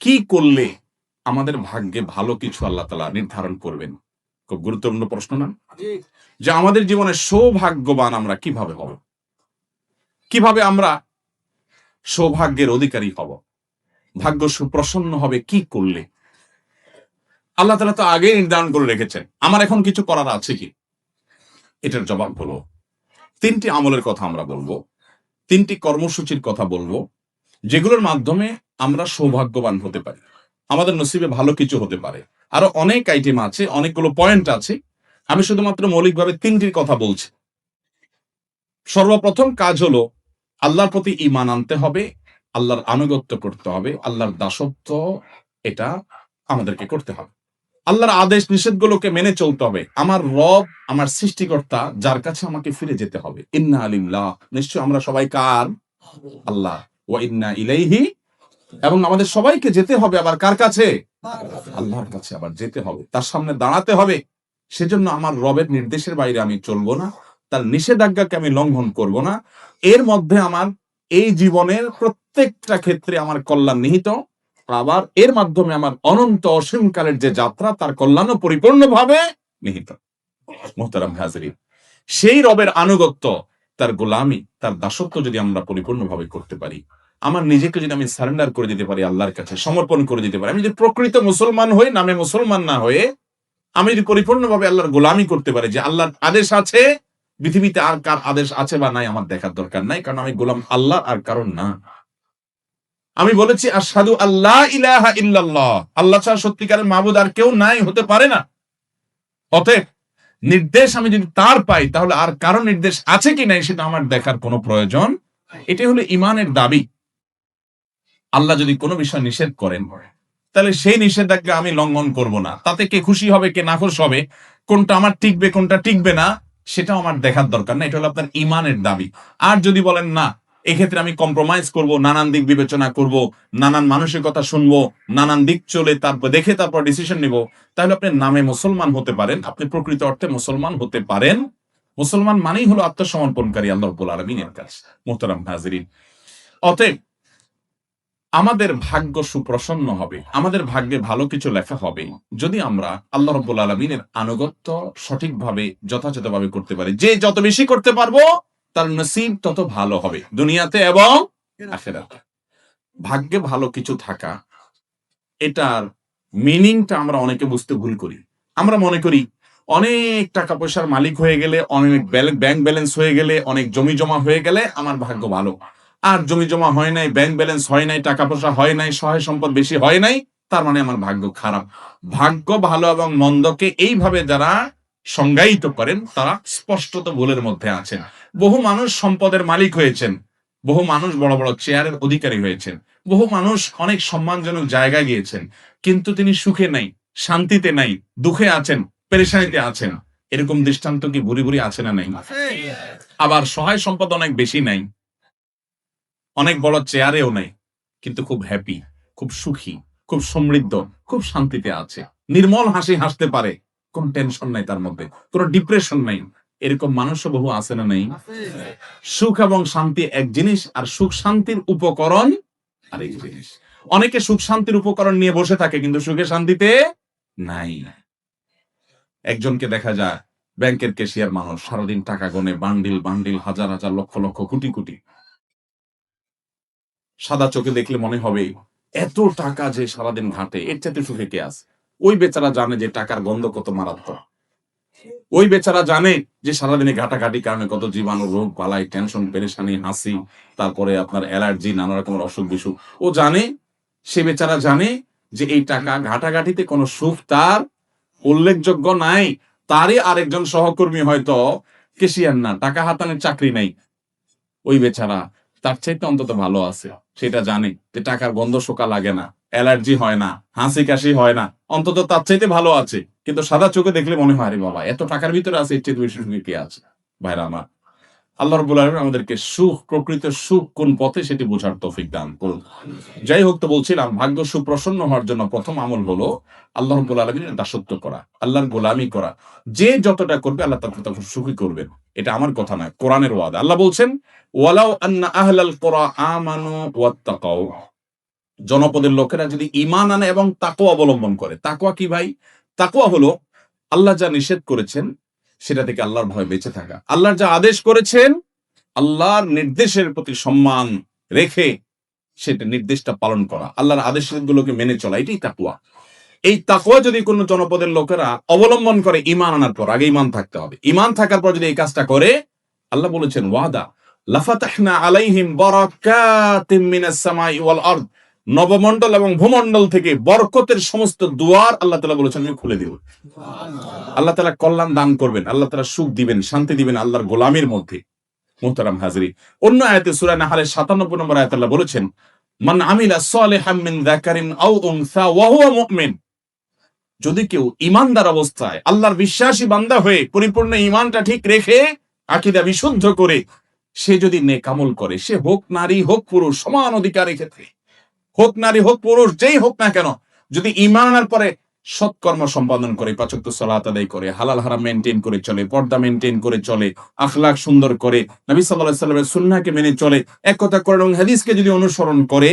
কি করলে আমাদের ভাগ্যে ভালো কিছু আল্লাহ তাআলা নির্ধারণ করবেন? খুব গুরুত্বপূর্ণ প্রশ্ন না? যে আমাদের জীবনে সৌভাগ্যবান আমরা কিভাবে হব? কিভাবে আমরা সৌভাগ্যের অধিকারী হব? ভাগ্য সুপ্রসন্ন হবে কি করলে? আল্লাহ তাআলা তো আগে নির্ধারণ করে রেখেছেন। আমার এখন কিছু করার আছে কি? এটার জবাব হলো ৩টি আমলের কথা আমরা বলবো, ৩টি কর্মসূচির কথা বলবো, যেগুলোর মাধ্যমে আমরা সৌভাগ্যবান হতে পারি। আমাদের নসিবে ভালো কিছু হতে পারে। আরো অনেক আইটেম আছে, অনেকগুলো পয়েন্ট আছে। আমি শুধুমাত্র মৌলিকভাবে ৩টির কথা বলছি। সর্বপ্রথম কাজ হলো আল্লাহর প্রতি ঈমান আনতে হবে, আল্লাহর আনুগত্য করতে হবে, আল্লাহর দাসত্ব এটা আমাদেরকে করতে হবে। আল্লাহর আদেশ নিষেধগুলোকে মেনে চলতে হবে। আমার রব, আমার সৃষ্টিকর্তা যার কাছে আমাকে ফিরে যেতে হবে। ইন্না লিল্লাহ, নিশ্চয় আমরা সবাই কার? আল্লাহ। ওয়া ইন্না ইলাইহি, এবং আমাদের সবাইকে যেতে হবে আবার কার কাছে? আল্লাহর কাছে আবার যেতে হবে, তার সামনে দাঁড়াতে হবে। সেজন্য আমার রবের নির্দেশের বাইরে আমি চলবো না, তার নিষেধাজ্ঞাকে আমি লঙ্ঘন করব না। এর মধ্যে আমার এই জীবনের প্রত্যেকটা ক্ষেত্রে আমার কল্যাণ নিহিত, আবার এর মাধ্যমে আমার অনন্ত অসীমকালের যে যাত্রা তার কল্যাণও পরিপূর্ণভাবে নিহিত। মুহতারাম হাজিরিন, সেই রবের আনুগত্য, তার গোলামি, তার দাসত্ব যদি আমরা পরিপূর্ণভাবে করতে পারি, আমার নিজেকে যদি আমি সারেন্ডার করে দিতে পারি, আল্লাহর কাছে সমর্পণ করে দিতে পারি, আমি যদি প্রকৃত মুসলমান হই, নামে মুসলমান না হয়ে আমি যদি পরিপূর্ণভাবে আল্লাহর গোলামি করতে পারি, যে আল্লাহর আদেশ আছে, পৃথিবীতে আর কার আদেশ আছে বা নাই আমার দেখার দরকার নাই, কারণ আমি গোলাম আল্লাহ আর কারণ না। আমি বলেছি আশহাদু আল্লা ইলাহা ইল্লাল্লাহ, আল্লাহ ছাড়া সত্যিকারের মাবুদ আর কেউ নাই, হতে পারে না। অতএব নির্দেশ আমি যদি তার পাই, তাহলে আর কারো নির্দেশ আছে কি নাই সেটা আমার দেখার কোনো প্রয়োজন। এটাই হলো ইমানের দাবি। আল্লাহ যদি কোনো বিষয় নিষেধ করেন, তাহলে সেই নিষেধাজ্ঞা আমি লঙ্ঘন করব না। তাতে কে খুশি হবে কে নাখুশ হবে, কোনটা আমার টিকবে কোনটা টিকবে না, সেটাও আমার দেখার দরকার না। এটা হলো আপনার ইমানের দাবি। আর যদি বলেন না, এক্ষেত্রে আমি কম্প্রোমাইজ করব, নানান দিক বিবেচনা করব, নানান মানুষের কথা শুনবো, নানান দিক চলে তারপর দেখে তারপর ডিসিশন নিব, তাহলে আপনি নামে মুসলমান হতে পারেন, আপনি প্রকৃত অর্থে মুসলমান হতে পারেন। মুসলমান মানেই হলো আত্মসমর্পণকারী আল্লাহ রাব্বুল আলামিনের কাছে। মুহতারাম হাজিরিন, অতএব আমাদের ভাগ্য সুপ্রসন্ন হবে, আমাদের ভাগ্যে ভালো কিছু লেখা হবে যদি আমরা আল্লাহ রাব্বুল আলামিনের আনুগত্য সঠিকভাবে যথাযথভাবে করতে পারি। যে যত বেশি করতে পারবো তার নসিব তত ভালো হবে দুনিয়াতে এবং আখিরাতে। ভাগ্যে ভালো কিছু থাকা, এটার মিনিংটা আমরা অনেকে বুঝতে ভুল করি। আমরা মনে করি অনেক টাকা পয়সার মালিক হয়ে গেলে, অনেক ব্যাংক ব্যালেন্স হয়ে গেলে, অনেক জমি জমা হয়ে গেলে আমার ভাগ্য ভালো। আর জমি জমা হয় নাই, ব্যাংক ব্যালেন্স হয় নাই, টাকা পয়সা হয় নাই, সহায় সম্পদ বেশি হয় নাই, তার মানে আমার ভাগ্য খারাপ। ভাগ্য ভালো এবং মন্দকে এইভাবে যারা সংজ্ঞায়িত করেন তারা স্পষ্টত ভুলের মধ্যে আছেন। বহু মানুষ সম্পদের মালিক হয়েছেন, বহু মানুষ বড় বড় চেয়ারের অধিকারী হয়েছেন, বহু মানুষ অনেক সম্মানজনক জায়গায় গিয়েছেন, কিন্তু তিনি সুখে নাই, শান্তিতে নাই, দুঃখে আছেন, পেরেশানিতে আছেন। এরকম দৃষ্টান্ত কি ভুরি ভুরি আছে না নাই? আবার সহায় সম্পদ অনেক বেশি নাই, অনেক বড় চেয়ারেও নাই, কিন্তু খুব হ্যাপি, খুব সুখী, খুব সমৃদ্ধ, খুব শান্তিতে আছে, নির্মল হাসি হাসতে পারে, কোন টেনশন নাই তার মধ্যে, কোন ডিপ্রেশন নাই। এরকম মানুষও বহু আছে না নাই? সুখ এবং শান্তি এক জিনিস, আর সুখ শান্তির উপকরণ আরেক জিনিস। অনেকে সুখ শান্তির উপকরণ নিয়ে বসে থাকে কিন্তু সুখে শান্তিতে নাই। একজনকে দেখা যায় ব্যাংকের ক্যাশিয়ার মানুষ, সারাদিন টাকা গনে, বান্ডিল বান্ডিল, হাজার হাজার, লক্ষ লক্ষ, কোটি কোটি। সাদা চোখে দেখলে মনে হবে এত টাকা যে সারাদিন ঘাটে, এর চাইতে সুখে কে আছে? ওই বেচারা জানে যে টাকার গন্ধ কত মারাত্মক। ওই বেচারা জানে যে সারাদিনে ঘাটাঘাটি কারণে কত জীবাণু, রোগ বালাই, টেনশন, পেরেশানি, হাসি, তারপরে আপনার অ্যালার্জি, নানা রকমের অসুখ বিসুখ। ও জানে, সে বেচারা জানে যে এই টাকা ঘাটাঘাটিতে কোনো সুখ তার উল্লেখযোগ্য নাই। তারই আরেকজন সহকর্মী হয়তো কেশিয়ার না, টাকা হাতানোর চাকরি নাই, ওই বেচারা তার চাইতে অন্তত ভালো আছে। সেটা জানে যে টাকার গন্ধ শোকা লাগে না, অ্যালার্জি হয় না, হাসি কাশি হয় না, অন্তত তার চাইতে ভালো আছে। কিন্তু সাদা চোখে দেখলে মনে হয় আরে বাবা, এত টাকার ভিতরে আছে, এর চেয়ে বেশি সুখী কে আছে? ভাইরা আমার, আল্লাহ রাব্বুল আলামিন আমাদেরকে সুখ, প্রকৃত সুখ কোন পথে সেটি বোঝার তৌফিক দান করুন। যাই হোক, তো বলছিলাম ভাগ্য সুপ্রসন্ন হওয়ার জন্য প্রথম আমল হলো আল্লাহ রাব্বুল আলামিনের দাসত্ব করা, আল্লাহর গোলামি করা। যে যতটা করবে আল্লাহ তাকে তত সুখী করবেন। এটা আমার কথা নয়, কোরআনের ওয়াদা। আল্লাহ বলছেন ওয়ালাউ আন্না আহলাল কুরা আমানু ওয়াত্তাকাউ, জনপদের লোকেরা যদি ঈমান আনে এবং তাকওয়া অবলম্বন করে। তাকওয়া কি ভাই? তাকওয়া হলো আল্লাহ যা নিষেধ করেছেন সেটা থেকে আল্লাহর ভয় বেঁচে থাকা। আল্লাহর যা আদেশ করেছেন আল্লাহর নির্দেশের প্রতি সম্মান রেখে সেটা নির্দেশটা পালন করা, আল্লাহর আদেশগুলোকে মেনে চলা, এটাই তাকওয়া। এই তাকওয়া যদি কোনো জনপদের লোকেরা অবলম্বন করে ঈমান আনার পর, আগে ঈমান থাকতে হবে, ঈমান থাকার পর যদি এই কাজটা করে, আল্লাহ বলেছেন ওয়াদা লাফাতাহনা আলাইহিম বারাকাতিম মিনাস সামাই ওয়াল আরদ, নবমণ্ডল এবং ভূমণ্ডল থেকে বরকতের সমস্ত দুয়ার আল্লাহ তাআলা বলেছেন আমি খুলে দিব। আল্লাহ তাআলা কল্যাণ দান করবেন, আল্লাহ তাআলা সুখ দিবেন, শান্তি দিবেন আল্লাহর গোলামীর মধ্যে। মুহতারাম হাজরি, অন্য আয়াতে সূরা নাহলের 97 নম্বর আয়াতে আল্লাহ বলেছেন মান আমিলা সালিহাম মিন যাকারিন আও উনসা ওয়া হুয়া মুমিন, যদি কেউ ঈমানদার অবস্থায় আল্লাহর বিশ্বাসী বান্দা হয়ে পরিপূর্ণ ঈমানটা ঠিক রেখে আকীদা বিশুদ্ধ করে সে যদি নেক আমল করে, সে হোক নারী হোক পুরুষ, সমান অধিকারের ক্ষেত্রে, হোক নারী হোক পুরুষ, যেই হোক না কেন, যদি ঈমান আনার পরে সৎকর্ম সম্পাদন করে, 5 ওয়াক্ত সালাত আদায় করে, হালাল হারাম মেইনটেইন করে চলে, পর্দা মেইনটেইন করে চলে, আখলাক সুন্দর করে, নবী সাল্লাল্লাহু আলাইহি সাল্লামের সুন্নাহকে মেনে চলে, এক কথা কোরআন এবং হাদিসকে যদি অনুসরণ করে,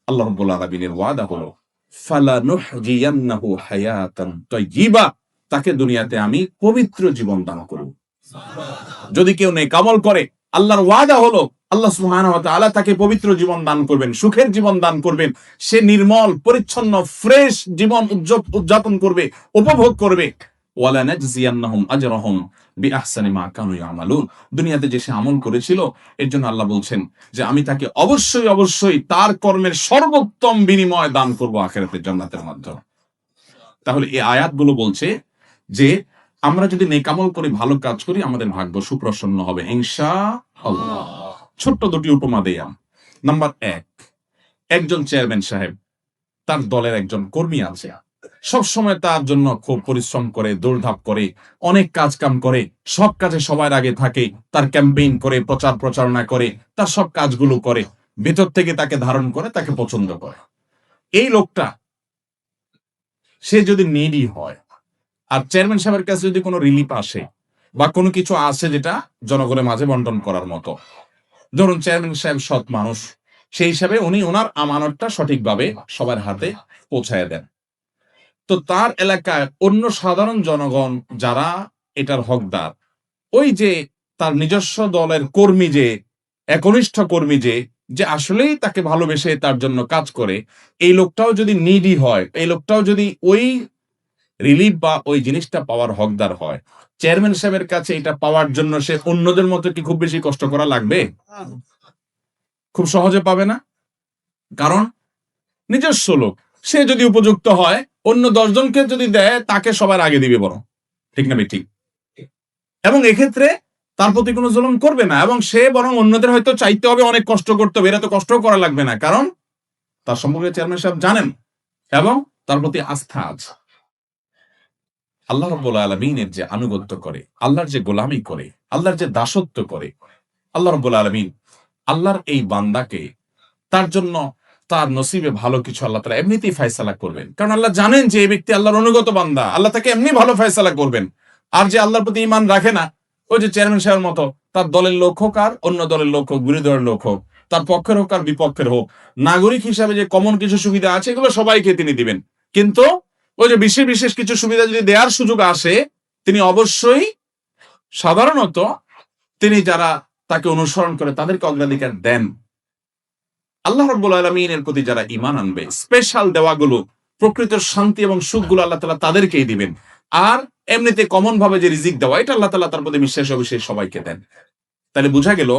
আল্লাহ রাব্বুল আলামিনের ওয়াদা হলো ফালানুহজিয়ান্নাহু হায়াতান তাইয়্যিবা, তাকে দুনিয়াতে আমি পবিত্র জীবন দান করব। যদি কেউ নেক আমল করে, আল্লাহর ওয়াদা হলো আল্লাহ সুবহানাহু ওয়া তাআলা তাকে পবিত্র জীবন দান করবেন, সুখের জীবন দান করবেন, সে নির্মল পরিচ্ছন্ন ফ্রেশ জীবন উদযাপন করবে, উপভোগ করবে। ওয়ালা নাজজিয়ান্নাহুম আজরাহুম বিআহসানি মা কানু ইয়ামালুন, দুনিয়াতে যে সে আমল করেছিল এর জন্য আল্লাহ বলছেন যে আমি তাকে অবশ্যই অবশ্যই তার কর্মের সর্বোত্তম বিনিময় দান করব আখিরাতের জান্নাতের মাধ্যমে। তাহলে এই আয়াতগুলো বলছে যে আমরা যদি নেক আমল করি, ভালো কাজ করি, আমাদের ভাগ্য সুপ্রসন্ন হবে ইনশাআল্লাহ। ছোট্ট দুটি উপমা দেই। নাম্বার 1, একজন চেয়ারম্যান সাহেব, তার দলের একজন কর্মী আছে, সব সময় তার জন্য খুব পরিশ্রম করে, দৌড়ধাপ করে, অনেক কাজ কাম করে, সব কাজে সবার আগে থাকে, তার ক্যাম্পেইন করে, প্রচার প্রচারণা করে, তার সব কাজগুলো করে, ভেতর থেকে তাকে ধারণ করে, তাকে পছন্দ করে। এই লোকটা সে যদি নিডি হয় আর চেয়ারম্যান সাহেবের কাছে যদি কোনো রিলিফ আসে বা কোনো কিছু আসে যেটা জনগণের মাঝে বন্টন করার মতো, ধরুন চেয়ারম্যান সাহেব সৎ মানুষ, সেই হিসাবে উনি ওনার আমানতটা সঠিকভাবে সবার হাতে পৌঁছায় দেন। তো তার এলাকায় অন্য সাধারণ জনগণ যারা এটার হকদার, ওই যে তার নিজস্ব দলের কর্মী, যে একনিষ্ঠ কর্মী, যে আসলেই তাকে ভালোবেসে তার জন্য কাজ করে, এই লোকটাও যদি নিডি হয়, এই লোকটাও যদি ওই রিলিফ বা ওই জিনিসটা পাওয়ার হকদার হয়, চেয়ারম্যান সাহেবের কাছে এটা পাওয়ার জন্য সে অন্যদের মতো কি খুব বেশি কষ্ট করা লাগবে? খুব সহজে পাবে না। কারণ নিজস্ব লোক, সে যদি উপযুক্ত হয়, অন্য 10 জনকে যদি দেয়, তাকে সবার আগে দিবে বরং, ঠিক না ঠিক? এবং এক্ষেত্রে তার প্রতি কোনো জুলুম করবে না, এবং সে বরং অন্যদের হয়তো চাইতে হবে, অনেক কষ্ট করতে হবে, এরা তো কষ্ট করা লাগবে না, কারণ তার সম্পর্কে চেয়ারম্যান সাহেব জানেন এবং তার প্রতি আস্থা আছে। আল্লাহ রাব্বুল আলামিনের যে আনুগত্য করে, আল্লাহর যে গোলামি করে, আল্লাহর যে দাসত্ব করে, আল্লাহ রাব্বুল আলামিন আল্লাহর এই বান্দাকে তার জন্য তার নসিবে ভালো কিছু আল্লাহ তাআলা এমনিতেই ফয়সালা করবেন। কারণ আল্লাহ জানেন যে এই ব্যক্তি আল্লাহর অনুগত বান্দা, আল্লাহ তাকে এমনি ভালো ফয়সালা করবেন। আর যে আল্লাহর প্রতি ঈমান রাখে না, ওই যে চেয়ারম্যান সাহেবের মতো, তার দলের লোক হোক আর অন্য দলের লোক হোক, বিরোধী দলের লোক হোক, তার পক্ষের হোক আর বিপক্ষের হোক, নাগরিক হিসাবে যে কমন কিছু সুবিধা আছে এগুলো সবাইকে তিনি দিবেন। কিন্তু ওই যে বিশেষ বিশেষ কিছু সুবিধা যদি দেওয়ার সুযোগ আসে, তিনি অবশ্যই সাধারণত তিনি যারা তাকে অনুসরণ করে তাদেরকে অগ্রাধিকার দেন। আল্লাহ রাব্বুল আলামিনের প্রতি যারা ঈমান আনবে, স্পেশাল দেওয়াগুলো, প্রকৃত শান্তি এবং সুখগুলো আল্লাহ তাআলা তাদেরকেই দিবেন। আর এমনিতে কমন ভাবে যে রিজিক দেওয়া, এটা আল্লাহ তাআলা তার প্রতি বিশ্বাস অবশ্যই সবাইকে দেন। তাহলে বোঝা গেল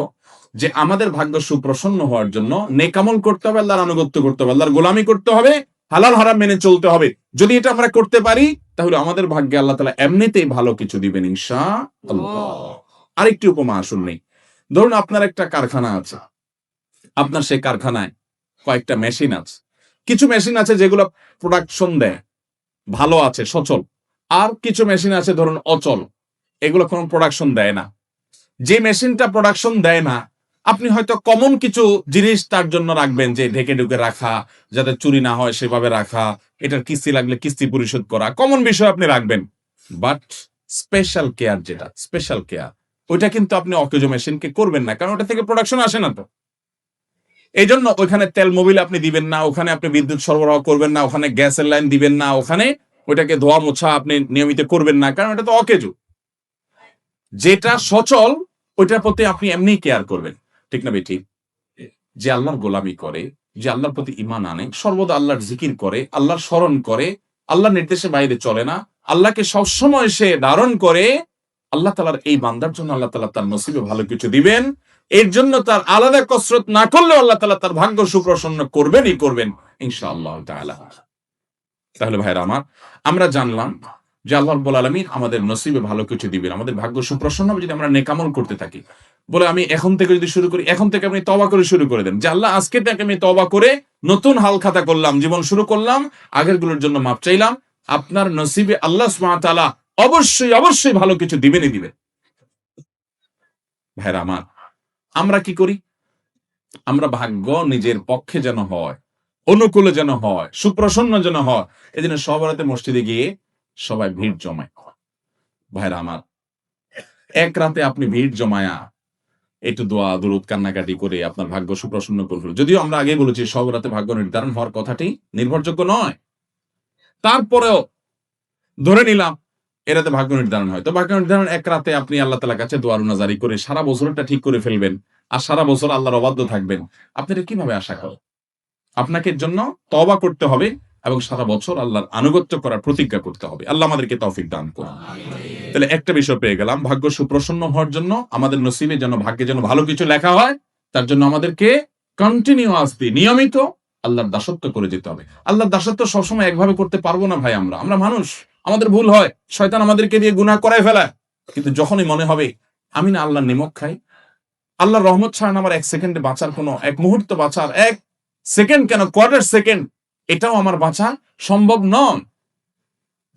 যে আমাদের ভাগ্য সুপ্রসন্ন হওয়ার জন্য নেক আমল করতে হবে, আল্লাহর আনুগত্য করতে হবে, আল্লাহর গোলামি করতে হবে, হালাল হারাম মেনে চলতে হবে। যদি এটা আমরা করতে পারি, তাহলে আমাদের ভাগ্যে আল্লাহ তাআলা এমনিতেই ভালো কিছু দিবেন ইনশাআল্লাহ। আরেকটি উপমা শুনলেই, ধরুন আপনার একটা কারখানা আছে, আপনার সেই কারখানায় কয়েকটা মেশিন আছে। কিছু মেশিন আছে যেগুলো প্রোডাকশন দেয়, ভালো আছে, সচল। আর কিছু মেশিন আছে ধরুন অচল, এগুলো কোনো প্রোডাকশন দেয় না। যে মেশিনটা প্রোডাকশন দেয় না, আপনি হয়তো কমন কিছু জিনিস তার জন্য রাখবেন, যে ঢেকে ঢুকে রাখা, যাতে চুরি না হয় সেভাবে রাখা, এটার কিস্তি লাগলে কিস্তি পরিশোধ করা, কমন বিষয় আপনি রাখবেন। বাট স্পেশাল কেয়ার, যেটা স্পেশাল কেয়ার, ওইটা কিন্তু আপনি অকেজো মেশিনকে করবেন না, কারণ ওটা থেকে প্রোডাকশন আসে না। তো এই জন্য ওইখানে তেল মোবিল আপনি দিবেন না, ওখানে আপনি বিদ্যুৎ সরবরাহ করবেন না, ওখানে গ্যাসের লাইন দিবেন না, ওখানে ওইটাকে ধোয়া মোছা আপনি নিয়মিত করবেন না, কারণ এটা তো অকেজো। যেটা সচল ওইটার প্রতি আপনি এমনি কেয়ার করবেন, ঠিক না বেঠিক? যে আল্লাহর গোলামি করে, যে আল্লাহর প্রতি ঈমান আনে, সর্বদা আল্লাহর জিকির করে, আল্লাহর স্মরণ করে, আল্লাহর নির্দেশে বাইরে চলে না, আল্লাহকে সবসময় সে ধারণ করে, আল্লাহ তাআলার এই বান্দার জন্য আল্লাহ তাআলা তার নসিবে ভালো কিছু দিবেন। এর জন্য তার আলাদা কসরত না করলেও আল্লাহ তাআলা তার ভাগ্য সুপ্রসন্ন করবেনই করবেন ইনশাআল্লাহ তাআলা। তাহলে ভাইরা আমার, আমরা জানলাম যে আল্লাহ রাব্বুল আলামিন আমাদের নসিবে ভালো কিছু দিবেন, আমাদের ভাগ্য সুপ্রসন্ন হবে যদি আমরা নেকামল করতে থাকি। বলে আমি এখন থেকে যদি শুরু করি, এখন থেকে আপনি তওবা করে শুরু করে দেন যে আল্লাহ আজকে থেকে আমি তওবা করে নতুন হাল খাতা করলাম, জীবন শুরু করলাম, আগের গুলোর জন্য মাপ চাইলাম। আপনার নসিবে আল্লাহ সুবহানাহু ওয়া তাআলা অবশ্যই অবশ্যই ভালো কিছু দিবেনই দিবেন। ভাইরা আমার, আমরা কি করি? আমরা ভাগ্য নিজের পক্ষে যেন হয়, অনুকূলে যেন হয়, সুপ্রসন্ন যেন হয়, এজন্য সব রাতে মসজিদে গিয়ে সবাই ভিড় জমায়। ভাইরা আমার, এক রাতে আপনি ভিড় জমায়া একটু দোয়া দুরুদ কান্নাকাটি করে আপনার ভাগ্য সুপ্রসন্ন করবেন। যদিও আমরা আগে বলেছি সব রাতে ভাগ্য নির্ধারণ হওয়ার কথাটি নির্ভরযোগ্য নয়, তারপরেও ধরে নিলাম এরাতে ভাগ্য নির্ধারণ হয়, তো ভাগ্য নির্ধারণ এক রাতে আপনি আল্লাহ তাআলার কাছে দোয়া রুনাজারি করে সারা বছরটা ঠিক করে ফেলবেন আর সারা বছর আল্লাহর অবাধ্য থাকবেন, আপনি এটা কিভাবে আশা করেন? আপনাকে এর জন্য তওবা করতে হবে এবং সারা বছর আল্লাহর আনুগত্য করার প্রতিজ্ঞা করতে হবে। আল্লাহ আমাদেরকে তৌফিক দান করুন। তাহলে একটা বিষয় পেয়ে গেলাম, ভাগ্য সুপ্রসন্ন হওয়ার জন্য আমাদের নসিবে যেন, ভাগ্যে যেন ভালো কিছু লেখা হয়, তার জন্য আমাদেরকে কন্টিনিউয়াসলি নিয়মিত আল্লাহর দাসত্ব করে যেতে হবে। আল্লাহর দাসত্ব সবসময় একভাবে করতে পারবো না ভাই, আমরা মানুষ, আমাদের ভুল হয়, শয়তান আমাদেরকে দিয়ে গুনাহ করায় ফেলায়। কিন্তু যখনই মনে হবে আমি না আল্লাহর নিমক খাই, আল্লাহর রহমত ছাড়া আমার এক সেকেন্ডে বাঁচার কোনো, এক মুহূর্ত বাঁচার, এক সেকেন্ড কেন কোয়ার্টার সেকেন্ড এটাও আমার বাঁচা সম্ভব নয়,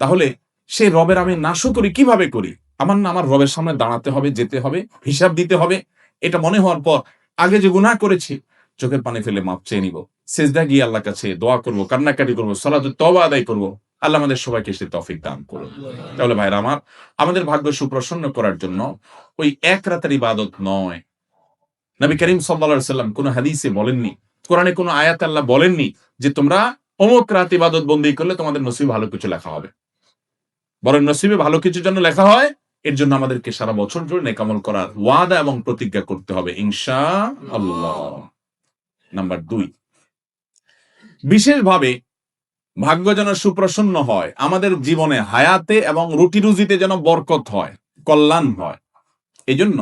তাহলে সেই রবের আমি নাশুকরি কিভাবে করি? আমার না আমার রবের সামনে দাঁড়াতে হবে, যেতে হবে, হিসাব দিতে হবে। এটা মনে হওয়ার পর আগে যে গুনাহ করেছি চোখের পানি ফেলে মাপ চেয়ে নিব, সিজদা গিয়ে আল্লাহর কাছে দোয়া করব, কান্নাকাটি করব, সালাতুত তওবা আদায় করব। আল্লাহ আমাদের সবাইকে সে তৌফিক দান করুন। তাহলে ভাইরা আমার, আমাদের ভাগ্য সুপ্রসন্ন করার জন্য ওই এক রাতের ইবাদত নয়। নবী করিম সাল্লাল্লাহু আলাইহি ওয়াসাল্লাম কোন হাদিসে বলেননি, কোরআনে কোন আয়াতে আল্লাহ বলেননি যে তোমরা অমুক রাত ইবাদত বন্দেগী করলে তোমাদের নসিবে ভালো কিছু লেখা হবে। বরং নসিবে ভালো কিছুর জন্য লেখা হয়, এর জন্য আমাদেরকে সারা বছর জুড়ে নেকামল করার ওয়াদা এবং প্রতিজ্ঞা করতে হবে ইনশাআল্লাহ। নাম্বার 2, বিশেষভাবে ভাগ্য যেন সুপ্রসন্ন হয়, আমাদের জীবনে হায়াতে এবং রুটি রুজিতে যেন বরকত হয়, কল্যাণ হয়, এজন্য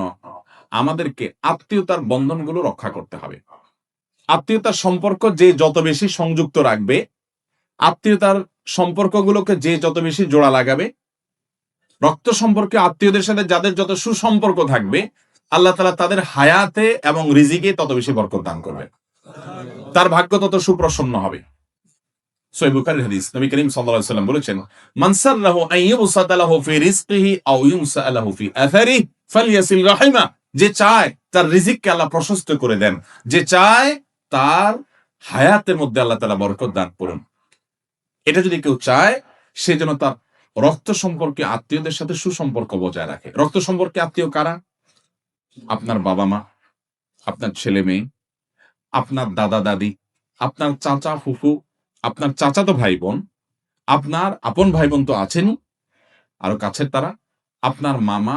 আমাদেরকে আত্মীয়তার বন্ধনগুলো রক্ষা করতে হবে। আত্মীয়তার সম্পর্ক যে যত বেশি সংযুক্ত রাখবে, আত্মীয়তার সম্পর্কগুলোকে যে যত বেশি জোড়া লাগাবে, রক্ত সম্পর্কে আত্মীয়দের সাথে যাদের যত সুসম্পর্ক থাকবে, আল্লাহ তাআলা তাদের হায়াতে এবং রিজিকে তত বেশি বরকত দান করবে, তার ভাগ্য তত সুপ্রসন্ন হবে। সহিহ বুখারীর হাদিস, নবী করিম সাল্লাল্লাহু আলাইহি ওয়াসাল্লাম বলেছেন, মান সাররাহু আন ইউবসাতা লাহু ফি রিজকিহি আও ইউনসা লাহু ফি আথারিহি ফালইয়াসিল রাহিমা, যে চায় তার রিজিককে আল্লাহ প্রশস্ত করে দেন, যে চায় তার হায়াতের মধ্যে আল্লাহ তাআলা বরকত দান করুন, এটা যদি কেউ চায়, সে যেন তার রক্ত সম্পর্কে আত্মীয়দের সাথে সুসম্পর্ক বজায় রাখে। রক্ত সম্পর্কে আত্মীয় কারা? আপনার বাবা মা, আপনার ছেলে মেয়ে, আপনার দাদা দাদি, আপনার চাচা ফুফু, আপনার চাচাতো ভাই বোন, আপনার আপন ভাই বোন তো আছেনই, আরো কাছের তারা, আপনার মামা,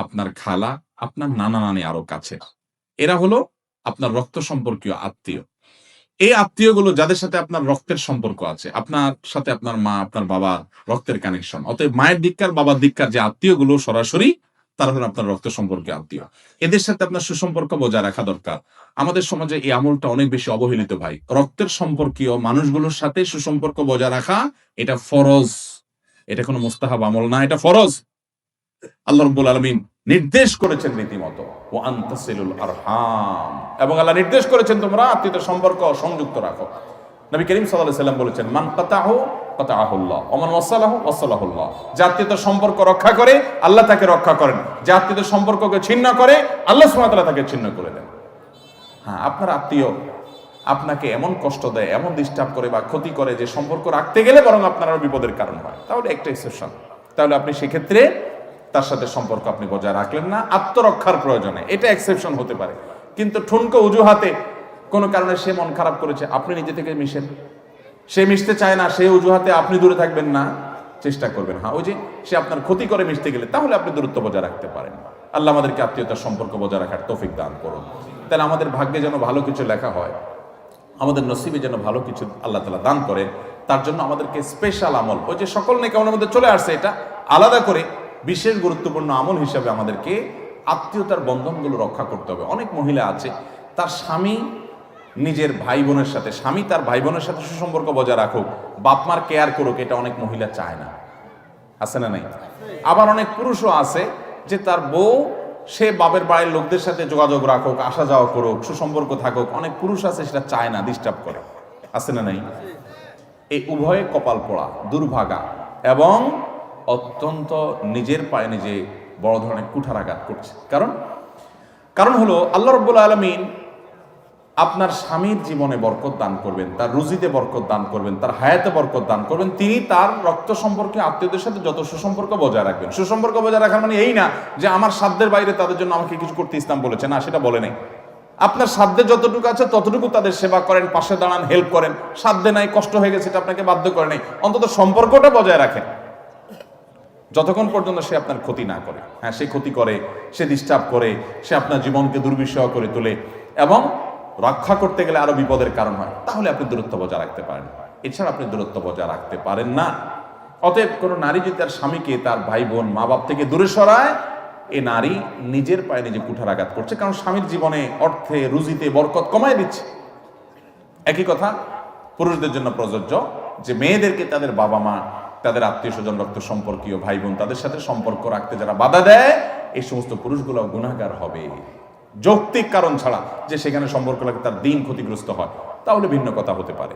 আপনার খালা, আপনার নানা নানি আরো কাছে, এরা হলো আপনার রক্ত সম্পর্কীয় আত্মীয়। এই আত্মীয়গুলো যাদের সাথে আপনার রক্তের সম্পর্ক আছে, আপনার সাথে আপনার মা, আপনার বাবা রক্তের কানেকশন, অতএব মায়ের দিককার বাবার দিককার যে আত্মীয়গুলো সরাসরি, তারা হলো আপনার রক্ত সম্পর্কে আত্মীয়, এদের সাথে আপনার সুসম্পর্ক বজায় রাখা দরকার। আমাদের সমাজে এই আমলটা অনেক বেশি অবহেলিত ভাই। রক্তের সম্পর্কীয় মানুষগুলোর সাথে সুসম্পর্ক বজায় রাখা এটা ফরজ, এটা কোনো মুস্তাহাব আমল না, এটা ফরজ। আল্লাহ রাব্বুল আলামিন নির্দেশ করেছেন রীতিমতো ওয়া আনতাসিলুল আরহাম, এবং আল্লাহ নির্দেশ করেছেন তোমরা আত্মীয়তার সম্পর্ক সংযুক্ত রাখো। নবী করিম সাল্লাল্লাহু আলাইহি ওয়াসাল্লাম বলেছেন, মান কাতাহু কাতাহুল্লাহ ওয়া মান ওয়াসালাহু ওয়াসালাহুল্লাহ, যে আত্মীয়তার সম্পর্ক রক্ষা করে আল্লাহ তাকে রক্ষা করেন, যে আত্মীয়তার সম্পর্ককে ছিন্ন করে আল্লাহ সুবহানাহু ওয়া তাআলা তাকে ছিন্ন করে দেন। হ্যাঁ, আপনার আত্মীয় আপনাকে এমন কষ্ট দেয়, এমন ডিস্টার্ব করে বা ক্ষতি করে যে সম্পর্ক রাখতে গেলে বরং আপনার আরো বিপদের কারণ হয়, তাহলে একটা এক্সেপশন, তাহলে আপনি সেক্ষেত্রে তার সাথে সম্পর্ক আপনি বজায় রাখলেন না আত্মরক্ষার প্রয়োজনে, এটা এক্সেপশন হতে পারে। কিন্তু ঠুনকো অজুহাতে কোনো কারণে সে মন খারাপ করেছে, আপনি নিজে থেকে মিশেন। সে মিশতে চায় না, সে অজুহাতে আপনি দূরে থাকবেন না, চেষ্টা করবেন। হ্যাঁ, ওই যে সে আপনার ক্ষতি করে মিশতে গেলে, তাহলে আপনি দূরত্ব বজায় রাখতে পারেন। আল্লাহ আমাদেরকে আত্মীয়তার সম্পর্ক বজায় রাখার তৌফিক দান করুন। তাহলে আমাদের ভাগ্যে যেন ভালো কিছু লেখা হয়, আমাদের নসিবে যেন ভালো কিছু আল্লাহ তাআলা দান করে, তার জন্য আমাদেরকে স্পেশাল আমল, ওই যে সকল নেকি আমাদের মধ্যে চলে আসছে, এটা আলাদা করে বিশেষ গুরুত্বপূর্ণ আমল হিসাবে আমাদেরকে আত্মীয়তার বন্ধনগুলো রক্ষা করতে হবে। অনেক মহিলা আছে, তার স্বামী নিজের ভাই বোনের সাথে, স্বামী তার ভাই বোনের সাথে সুসম্পর্ক বজায় রাখুক, বাপ মার কেয়ার করুক, এটা অনেক মহিলা চায় না, আছে না নাই? আবার অনেক পুরুষও আছে যে তার বউ, সে বাপের বাড়ির লোকদের সাথে যোগাযোগ রাখুক, আসা যাওয়া করুক, সুসম্পর্ক থাকুক, অনেক পুরুষ আছে সেটা চায় না, ডিস্টার্ব করে, আছে না নাই? এই উভয়ে কপাল পোড়া, দুর্ভাগা এবং অত্যন্ত নিজের পায়ে নিজে বড় ধরনের কুঠারাঘাত করছে। কারণ হলো আল্লাহ রাব্বুল আলামিন আপনার স্বামীর জীবনে বরকত দান করবেন, তার রুজিতে বরকত দান করবেন, তার হায়াতে বরকত দান করবেন। তিনি তার রক্ত সম্পর্কে আত্মীয়দের সাথে যত সুসম্পর্ক বজায় রাখবেন। সুসম্পর্ক বজায় রাখার মানে এই না যে আমার সাধ্যের বাইরে তাদের জন্য আমাকে কিছু করতে ইসলাম বলেছে, না, সেটা বলে নাই। আপনার সাধ্যে যতটুকু আছে ততটুকু তাদের সেবা করেন, পাশে দাঁড়ান, হেল্প করেন। সাধ্যে নাই, কষ্ট হয়ে গেছে, এটা আপনাকে বাধ্য করে নাই, অন্তত সম্পর্কটা বজায় রাখেন যতক্ষণ পর্যন্ত সে আপনার ক্ষতি না করে। হ্যাঁ, সে ক্ষতি করে, সে ডিস্টার্ব করে, সে আপনার জীবনকে দুর্বিষহ করে তোলে এবং রক্ষা করতে গেলে আরো বিপদের কারণ হয়, তাহলে আপনি দূরত্ব বজায় রাখতে পারেন। এছাড়া আপনি দূরত্ব বজায় রাখতে পারেন না। অতএব কোনো নারী যদি তার স্বামীকে, তার ভাই বোন, মা বাপ থেকে দূরে সরায়, এ নারী নিজের পায়ে নিজে কুঠারাঘাত করছে, কারণ স্বামীর জীবনে অর্থে, রুজিতে বরকত কমায় দিচ্ছে। একই কথা পুরুষদের জন্য প্রযোজ্য, যে মেয়েদেরকে তাদের বাবা মা, তাদের আত্মীয় স্বজন, রক্ত সম্পর্কীয় ভাই বোন, তাদের সাথে সম্পর্ক রাখতে যারা বাধা দেয়, এই সমস্ত পুরুষগুলো গুনাহগার হবে। যৌক্তিক কারণ ছাড়া যে সেখানে সম্পর্ক লাগে, তার দিন ক্ষতিগ্রস্ত হয়, তাহলে ভিন্ন কথা হতে পারে।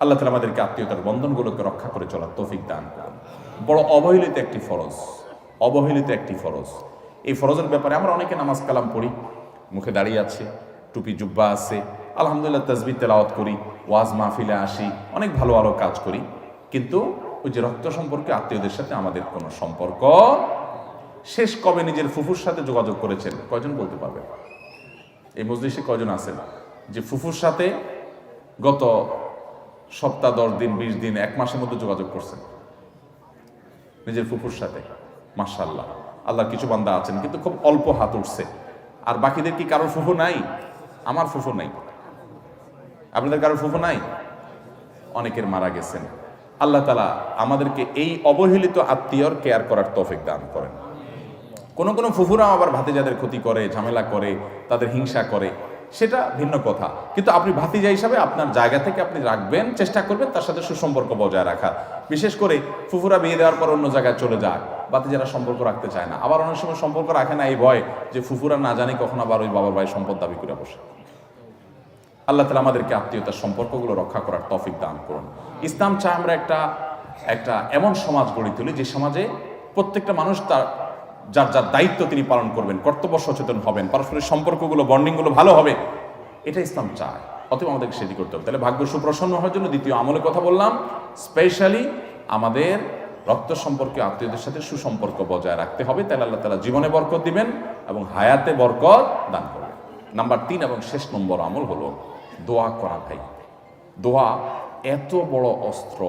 আল্লাহ তাআলা আমাদেরকে আত্মীয়তার বন্ধনগুলোকে রক্ষা করে চলার তৌফিক দান করুন। বড় অবহেলিত একটি ফরজ, অবহেলিত একটি ফরজ। এই ফরজের ব্যাপারে আমরা অনেকে নামাজ কালাম পড়ি, মুখে দাঁড়িয়ে আছে, টুপি জুব্বা আছে, আলহামদুলিল্লাহ তাসবিহ তেলাওয়াত করি, ওয়াজ মাহফিলে আসি, অনেক ভালো ভালো কাজ করি, কিন্তু ওই যে রক্ত সম্পর্কে আত্মীয়দের সাথে আমাদের কোনো সম্পর্ক। শেষ কবে নিজের ফুফুর সাথে যোগাযোগ করেছেন? কয়জন বলতে পারবে? এই মজলিসে কয়জন আছেন যে ফুফুর সাথে গত সপ্তাহ, 10 দিন, 20 দিন, 1 মাসের মধ্যে যোগাযোগ করছেন নিজের ফুফুর সাথে? মাশাআল্লাহ, আল্লাহ কিছু বান্দা আছেন, কিন্তু খুব অল্প হাত উঠছে। আর বাকিদের কি কারোর ফুফু নাই? আমার ফুফু নাই, আপনাদের কারোর ফুফু নাই? অনেকের মারা গেছেন। আল্লাহ তাআলা আমাদেরকে এই অবহেলিত আত্মীয়র কেয়ার করার তৌফিক দান করেন। কোনো কোনো ফুফুরা আবার ভাতিজাদের ক্ষতি করে, ঝামেলা করে, তাদের হিংসা করে, সেটা ভিন্ন কথা। কিন্তু আপনি ভাতিজা হিসাবে আপনার জায়গা থেকে আপনি রাখবেন, চেষ্টা করবেন তার সাথে সুসম্পর্ক বজায় রাখার। বিশেষ করে ফুফুরা বিয়ে দেওয়ার পর অন্য জায়গায় চলে যায়, ভাতিজারা সম্পর্ক রাখতে চায় না। আবার অনেক সময় সম্পর্ক রাখে না এই ভয় যে ফুফুরা না জানি কখন আবার ওই বাবার ভাই সম্পদ দাবি করে বসে। আল্লাহ তাআলা আমাদেরকে আত্মীয়তার সম্পর্কগুলো রক্ষা করার তৌফিক দান করুন। ইসলাম চায় আমরা একটা এমন সমাজ গড়ে তুলি যে সমাজে প্রত্যেকটা মানুষ তার যার যার দায়িত্ব তিনি পালন করবেন, কর্তব্য সচেতন হবেন, পারস্পরিক সম্পর্কগুলো, বন্ডিংগুলো ভালো হবে, এটা ইসলাম চায়। অতএব আমাদেরকে সেটি করতে হবে। তাহলে ভাগ্য সুপ্রসন্ন হওয়ার জন্য দ্বিতীয় আমলের কথা বললাম, স্পেশালি আমাদের রক্ত সম্পর্কে আত্মীয়দের সাথে সুসম্পর্ক বজায় রাখতে হবে। তাহলে আল্লাহ তাআলা জীবনে বরকত দিবেন এবং হায়াতে বরকত দান করবেন। নাম্বার 3 এবং শেষ নম্বর আমল হলো দোয়া করা। ভাই, দোয়া এত বড় অস্ত্র,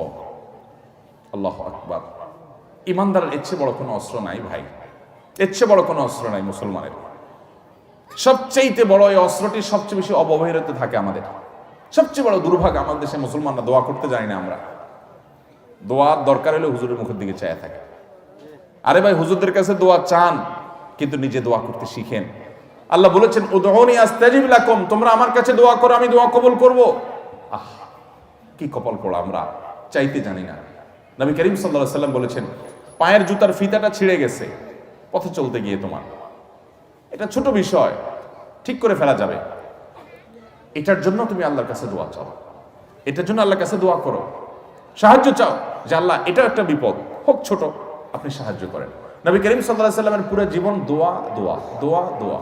আল্লাহু আকবার। ইমানদারের এর চেয়ে বড় কোনো অস্ত্র নাই ভাই, এর চেয়ে বড় কোনো অস্ত্র নাই মুসলমানের। সবচেয়ে বড় এই অস্ত্রটি সবচেয়ে বেশি অবহেলিত থাকে আমাদের। সবচেয়ে বড় দুর্ভাগ্য আমাদের দেশে মুসলমানরা দোয়া করতে জানি না। আমরা দোয়ার দরকার হলে হুজুরের মুখের দিকে চায় থাকে। আরে ভাই, হুজুরদের কাছে দোয়া চান, কিন্তু নিজে দোয়া করতে শিখেন। আল্লাহ বলেছেন, উদউনি আস্তাজিব লাকুম, তোমরা আমার কাছে দোয়া করো, আমি দোয়া কবুল করব। আহ, কি কপাল পোড়া, আমরা চাইতে জানি না। নবী করিম সাল্লাল্লাহু আলাইহি ওয়াসাল্লাম বলেছেন, পায়ের জুতার ফিতাটা ছিঁড়ে গেছে পথে চলতে গিয়ে, তোমার এটা ছোট বিষয়, ঠিক করে ফেলা যাবে, এটার জন্য তুমি আল্লাহর কাছে দোয়া চাও, এটার জন্য আল্লাহর কাছে দোয়া করো, সাহায্য চাও যে আল্লাহ এটাও একটা বিপদ, হোক ছোট, আপনি সাহায্য করেন। নবী করিম সাল্লাল্লাহু আলাইহি ওয়াসাল্লামের পুরো জীবন দোয়া দোয়া দোয়া দোয়া।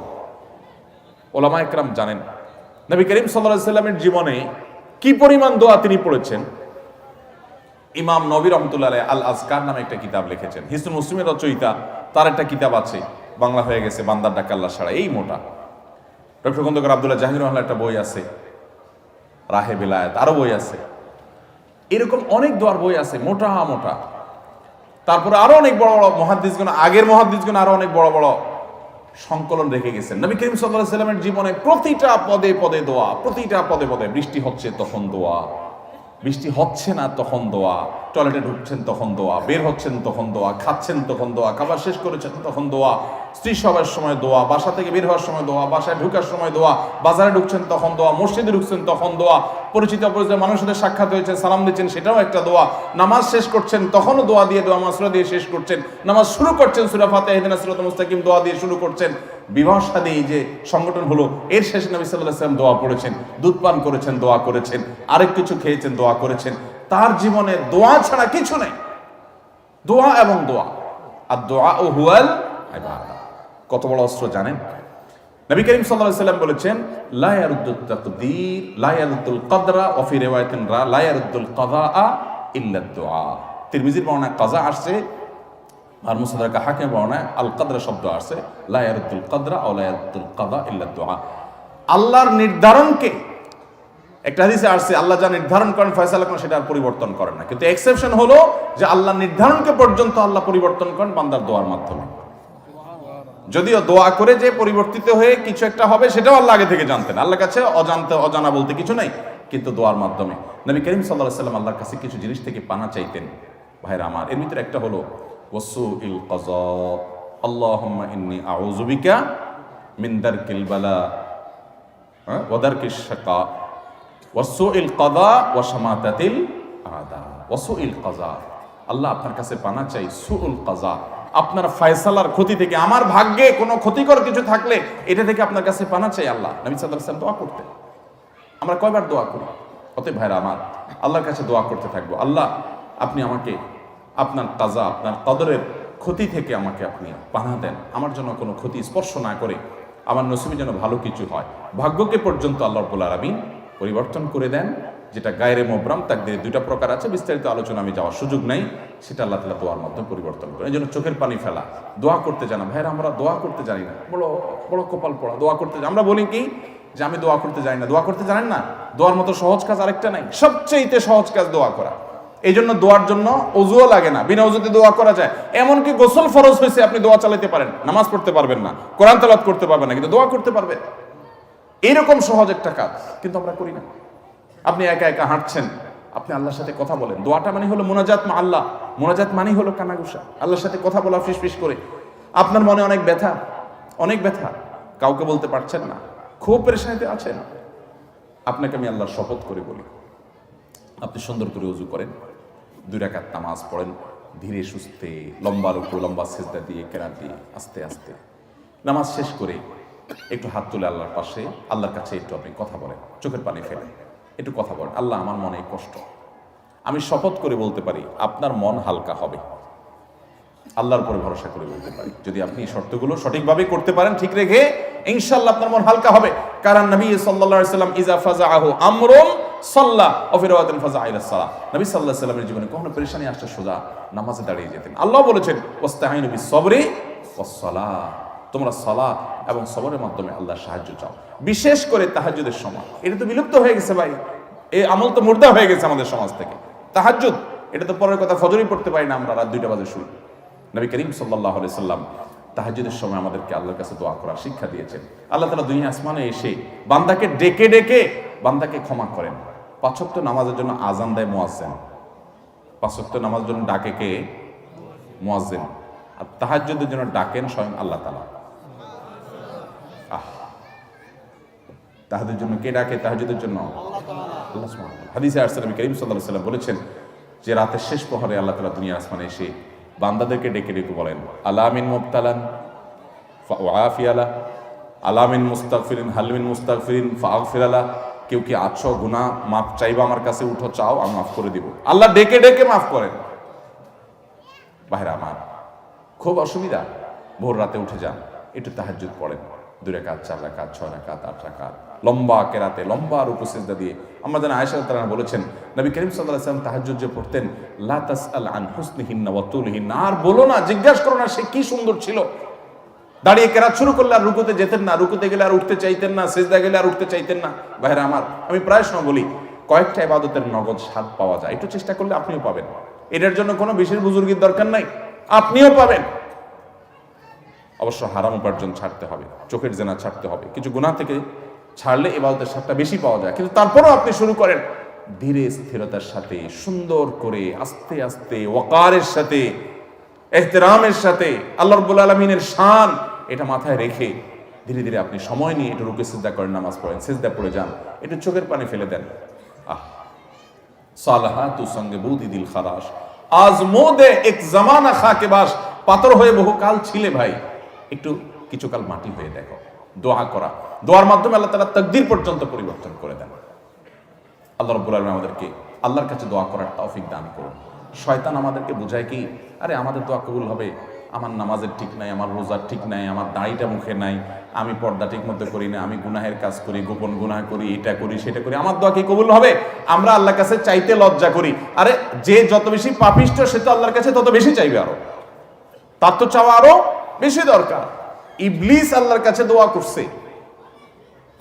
ওলামায়ে কেরাম জানেন নবী করিম সাল্লাল্লাহু আলাইহি ওয়াসাল্লামের জীবনে কি পরিমাণ দোয়া তিনি পড়েছেন। ইমাম নবী রাহমাতুল্লাহ আলাইহি আল আজকার নামে একটা কিতাব লিখেছেন, হিসনুল মুসলিমের রচয়িতা, তার একটা কিতাব আছে, বাংলা হয়ে গেছে বান্দার ডাক আল্লাহ ছাড়া, এই মোটা। ডক্টর খন্দকার আব্দুল্লাহ জাহির রহমানের একটা বই আছে, রাহে বিলায়াত, আরো বই আছে, এরকম অনেক দোয়ার বই আছে মোটা মোটা। তারপরে আরো অনেক বড় বড় মুহাদ্দিসগণ, আগের মুহাদ্দিসগণ আরো অনেক বড় বড় সংকলন রেখে গেছেন। নবী করিম সাল্লাল্লাহু আলাইহি ওয়াসাল্লামের জীবনে প্রতিটা পদে পদে দোয়া, প্রতিটা পদে পদে, বৃষ্টি হচ্ছে তখন দোয়া, বৃষ্টি হচ্ছে না তখন দোয়া, টয়লেটে ঢুকছেন তখন দোয়া, বের হচ্ছেন তখন দোয়া, খাচ্ছেন তখন দোয়া, খাবার শেষ করেছেন তখন দোয়া, স্ত্রী সবার সময় দোয়া, বাসা থেকে বের হওয়ার সময় দোয়া, বাসায় ঢুকার সময় দোয়া, বাজারে ঢুকছেন তখন দোয়া, মসজিদে ঢুকছেন তখন দোয়া, পরিচিত অপরিচিত মানুষের সাথে সাক্ষাৎ হয়েছেন, সালাম দিচ্ছেন, সেটাও একটা দোয়া, নামাজ শেষ করছেন তখনও দোয়া দিয়ে, দোয়া মাসুরা দিয়ে শেষ করছেন, নামাজ শুরু করছেন সূরা ফাতিহা ইহদিনাস সিরাতাল মুস্তাকিম দোয়া দিয়ে শুরু করছেন, বিবাহ শাদী যে সংগঠন হলো এর শেষে নবী সাল্লাল্লাহু আলাইহি ওয়াসাল্লাম দোয়া পড়েছেন, দুধ পান করেছেন দোয়া করেছেন, আরেক কিছু খেয়েছেন দোয়া করেছেন। তার জীবনে দোয়া ছাড়া কিছু নেই, দোয়া এবং দোয়া। আর দোয়া ও হুয়াল ইবাদা, কত বড় অস্ত্র জানেন? নবী করিম সাল্লাল্লাহু আলাইহি ওয়াসাল্লাম বলেছেন, লা ইয়ারুদ্দুত তাকদীর, লা ইয়ারুদ্দুল কদরা, ওয়া ফি রিওয়ায়াতিন লা ইয়ারুদ্দুল কাযা ইল্লা দুআ। তিরমিজির বর্ণনায় কাযা আসছে, আর মুসাদদারাক হাকিম বর্ণনায় আল কদরা শব্দ আসছে, লা ইয়ারুদ্দুল কদরা ওয়া লা ইয়ারুদ্দুল কাযা ইল্লা দুআ। আল্লাহর নির্ধারণকে, একটা হাদিসে আসছে আল্লাহ যা নির্ধারণ করেন ফয়সালা করেন সেটা আর পরিবর্তন করেন না, কিন্তু এক্সেপশন হলো যে আল্লাহ নির্ধারণকে পর্যন্ত আল্লাহ পরিবর্তন করেন বান্দার দোয়ার মাধ্যমে। যদিও দোয়া করে যে পরিবর্তিত হয়ে কিছু একটা হবে সেটাও আল্লাহ আগে থেকে জানতেন, আল্লাহর কাছে অজানা বলতে কিছু নাই, কিন্তু দোয়ার মাধ্যমে নবী করিম সাল্লাল্লাহু আলাইহি ওয়াসাল্লাম আল্লাহর কাছে কিছু জিনিস থেকে পানা চাইতেন। ভাইরা আমার, এর ভিতরে একটা হলো ওয়াসুইল কাযা, আল্লাহুম্মা ইন্নী আউযু বিকা মিন দারকিল বালা ওয়া দারকিশ শাকা ওয়াসুইল কাযা ওয়া শামাতাতিল আদা। ওয়াসুইল কাযা, আল্লাহ আপনার কাছে পানা চাই সুউল কাযা, আপনার ফয়সালার ক্ষতি থেকে, আমার ভাগ্যে কোনো ক্ষতিকর কিছু থাকলে এটা থেকে আপনার কাছে পানা চাই আল্লাহ। নবী সাল্লাল্লাহু আলাইহি ওয়াসাল্লাম দোয়া করতেন। আমরা কয়বার দোয়া করি? অতএব ভাইরা আমার, আল্লাহর কাছে দোয়া করতে থাকবো, আল্লাহ আপনি আমাকে আপনার কাযা, আপনার কদরের ক্ষতি থেকে আমাকে আপনি পানা দেন, আমার জন্য কোনো ক্ষতি স্পর্শ না করে আমার নসিবে যেন ভালো কিছু হয়। ভাগ্যকে পর্যন্ত আল্লাহ রাব্বুল আলামিন পরিবর্তন করে দেন, যেটা গায়রে মুবরাম তাকদীর, দুইটা প্রকার আছে, বিস্তারিত আলোচনা আমি যাওয়ার সুযোগ নাই, সেটা আল্লাহ তাআলা দোয়ার মাধ্যমে পরিবর্তন করেন। এই জন্য চোখের পানি ফেলা, দোয়া করতে জানা। ভাইরা, আমরা দোয়া করতে জানি না, বড় বড় কপাল পড়া, দোয়া করতে আমরা বলি কি যে আমি দোয়া করতে জানি না। দোয়া করতে জানেন না? দোয়ার মতো সহজ কাজ আরেকটা নাই, সবচেয়ে সহজ কাজ দোয়া করা। এই জন্য দোয়ার জন্য ওযুও লাগে না, বিনা ওযুতে দোয়া করা যায়। এমনকি গোসল ফরজ হয়েছে, আপনি দোয়া চালাতে পারেন, নামাজ পড়তে পারবেন না, কোরআন তেলাওয়াত করতে পারবেন না, কিন্তু দোয়া করতে পারবেন। এইরকম সহজ একটা কাজ, কিন্তু আমরা করি না। আপনি একা একা হাঁটছেন, আপনি আল্লাহর সাথে কথা বলেন। দোয়াটা মানে হলো মুনাজাত মা আল্লাহ, মুনাজাত মানে হলো কানাঘুষা, আল্লাহর সাথে কথা বলা ফিসফিস করে। আপনার মনে অনেক ব্যথা, অনেক ব্যথা, কাউকে বলতে পারছেন না, খুব পেরেশানিতে আছেন, আপনাকে আমি আল্লাহর শপথ করে বলি, আপনি সুন্দর করে ওযু করেন, 2 রাকাত নামাজ পড়েন, ধীরে সুস্থে, লম্বা রুকু, লম্বা সিজদা দিয়ে, কেরাত দিয়ে, আস্তে আস্তে নামাজ শেষ করে একটু হাত তুলে আল্লাহর পাশে, আল্লাহর কাছে একটু আপনি কথা বলেন, চোখের পানি ফেলেন, একটু কথা বলেন, আল্লাহ আমার মনে কষ্ট, আমি শপথ করে বলতে পারি আপনার মন হালকা হবে। আল্লাহর উপরে ভরসা করে বলতে পারি, যদি আপনি এই শর্তগুলো সঠিকভাবে করতে পারেন, ঠিক রেখে, ইনশাআল্লাহ আপনার মন হালকা হবে। কারণ নবী সাল্লাল্লাহু আলাইহি ওয়াসাল্লাম ইজা ফাজাআহু আমরুন সাল্লা ওয়া ফি রাওয়াতিন ফাজাআ ইলা সালাহ, নবী সাল্লাল্লাহু আলাইহি ওয়াসাল্লামের জীবনে কখনো পেরেশানি আসলে সোজা নামাজে দাঁড়িয়ে যেতেন। আল্লাহ বলেছেন ওয়াস্তাঈনু বিস সাবরি ওয়াস সালাহ, তোমরা সালাত এবং সবরের মাধ্যমে আল্লাহর সাহায্য চাও, বিশেষ করে তাহাজ্জুদের সময়। এটা তো বিলুপ্ত হয়ে গেছে ভাই, এই আমল তো মুর্দা হয়ে গেছে আমাদের সমাজ থেকে। তাহাজ্জুদ, এটা তো পরের কথা, ফজরই পড়তে পারি না আমরা, রাত 2টা বাজে শুই। নবী করিম সাল্লাল্লাহু আলাইহি সাল্লাম তাহাজ্জুদের সময় আমাদেরকে আল্লাহর কাছে দোয়া করার শিক্ষা দিয়েছেন। আল্লাহ তাআলা দুনিয়া আসমানে এসে বান্দাকে ডেকে ডেকে বান্দাকে ক্ষমা করেন। 5 ওয়াক্ত নামাজের জন্য আযান দেয় মুয়াজ্জিন, 5 ওয়াক্ত নামাজের জন্য ডাকে কে? মুয়াজ্জিন। আর তাহাজ্জুদের জন্য ডাকেন স্বয়ং আল্লাহ তাআলা। তাহাজ্জুদের জন্য কে ডাকে? তাহাজ্জুদের জন্য আল্লাহ সুবহানাহু ওয়া তাআলা। হাদিসে আসছে নবী করিম সাল্লাল্লাহু আলাইহি সাল্লাম বলেছেন যে রাতের শেষ প্রহরে আল্লাহ তাআলা দুনিয়া আসমানে এসে বান্দাদেরকে ডেকে ডেকে বলেন, আলামিন মুবতালান ফাআফিয়ালা, আলামিন মুস্তাগফিরিন হালমিন মুস্তাগফিরিন ফাআগফিরালা, কেউ কি আছো গুনাহ মাফ চাইবা আমার কাছে, উঠো চাও আমি মাফ করে দিব। আল্লাহ ডেকে ডেকে মাফ করেন। ভাইরা আমার, খুব অসুবিধা, ভোর রাতে উঠে যান, একটু তাহাজ্জুদ পড়েন, 2 রাকাত 4 রাকাত 6 রাকাত 8 রাকাত, লম্বা কেরাতে, লম্বা রুকু সিজদা দিয়ে। আমরা জানি আয়েশা রাদিয়াল্লাহু আনহা বলেছেন নবী করিম সাল্লাল্লাহু আলাইহি ওয়াসাল্লাম তাহাজ্জুদ যে পড়তেন, লা তাসআল আন হুসনিহিন্না ওয়া তুলহিন্না, আর বলো না, জিজ্ঞাসা করো না সে কি সুন্দর ছিল, দাঁড়িয়ে কেরাত শুরু করলে আর রুকুতে যেতেন না, রুকুতে গেলে আর উঠতে চাইতেন না, সিজদা গেলে আর উঠতে চাইতেন না। ভাইরা আমার, আমি প্রায় সময় বলি কয়েকটা ইবাদতের নগদ স্বাদ পাওয়া যায়, একটু চেষ্টা করলে আপনিও পাবেন। এটার জন্য কোনো বিশেষ বুজুর্গির দরকার নাই, আপনিও পাবেন। অবশ্য হারাম উপার্জন ছাড়তে হবে, চোখের জেনা ছাড়তে হবে, কিছু গুনাহ থেকে ছাড়লে ইবাদতের স্বাদটা বেশি পাওয়া যায়। কিন্তু তারপরও আপনি শুরু করেন ধীরে স্থিরতার সাথে, সুন্দর করে, আস্তে আস্তে, ওয়াকারের সাথে, এহতেরামের সাথে, আল্লাহ রাব্বুল আলামিনের শান এটা মাথায় রেখে ধীরে ধীরে আপনি সময় নিয়ে একটু রুকে সিজদা করেন, নামাজ পড়েন, সিজদা পড়ে যান, একটু চোখের পানি ফেলে দেন। সালাহাতু সঙ্গে বৌদি দিল খারাস, আজ মোদে এক জামানা খাকে বাস, পাথর হয়ে বহু কাল ছিলে ভাই, একটু কিছুকাল মাটি হয়ে দেখো। দোয়া করা, দোয়ার মাধ্যমে আল্লাহ তাআলা তাকদীর পর্যন্ত পরিবর্তন করে দেন। আল্লাহ রাব্বুল আলামিন আমাদেরকে আল্লাহর কাছে দোয়া করার তৌফিক দান করুন। শয়তান আমাদেরকে বোঝায় কি, আরে আমাদের দোয়া কবুল হবে, আমার নামাজের ঠিক নাই, আমার রোজার ঠিক নাই, আমার দাড়িটা মুখে নাই, আমি পর্দা ঠিক মতো করি না, আমি গুনাহের কাজ করি, গোপন গুনাহ করি, এটা করি সেটা করি, আমার দোয়া কি কবুল হবে? আমরা আল্লাহর কাছে চাইতে লজ্জা করি। আরে যে যত বেশি পাপিষ্ঠ সে তো আল্লাহর কাছে তত বেশি চাইবে, আরো তার তো চাওয়া আরো বেশি দরকার। ইবলিস আল্লাহর কাছে দোয়া করছে,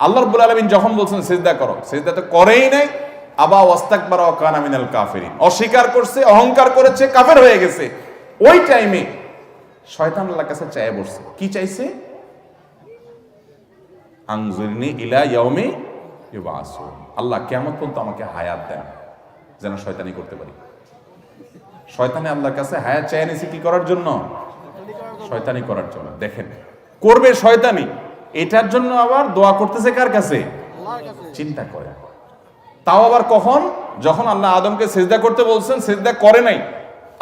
আল্লাহ রাব্বুল আলামিন যখন বলছেন সিজদা করো, সিজদা তো করেই নাই। আবা ওয়াস্তাকবারা ওয়া কানা মিনাল কাফিরিন, অস্বীকার করছে, অহংকার করেছে, কাফের হয়ে গেছে। ওই টাইমে শয়তান আল্লাহর কাছে চায় বসছে, কি চাইছে? আনজুরনি ইলা ইয়াউমি ইউবাসুন, আল্লাহ কিয়ামত পর্যন্ত আমাকে হায়াত দেন, যেন শয়তানি করতে পারি। শয়তানে আল্লাহর কাছে হায়াত চায় নিছে কি করার জন্য? শয়তানি করার জন্য। দেখেন, করবে শয়তানি, এটার জন্য আবার দোয়া করতেছে কার কাছে? চিন্তা করে। তাও আবার কখন? যখন আল্লাহ আদমকে সিজদা করতে বলছেন, সিজদা করে নাই,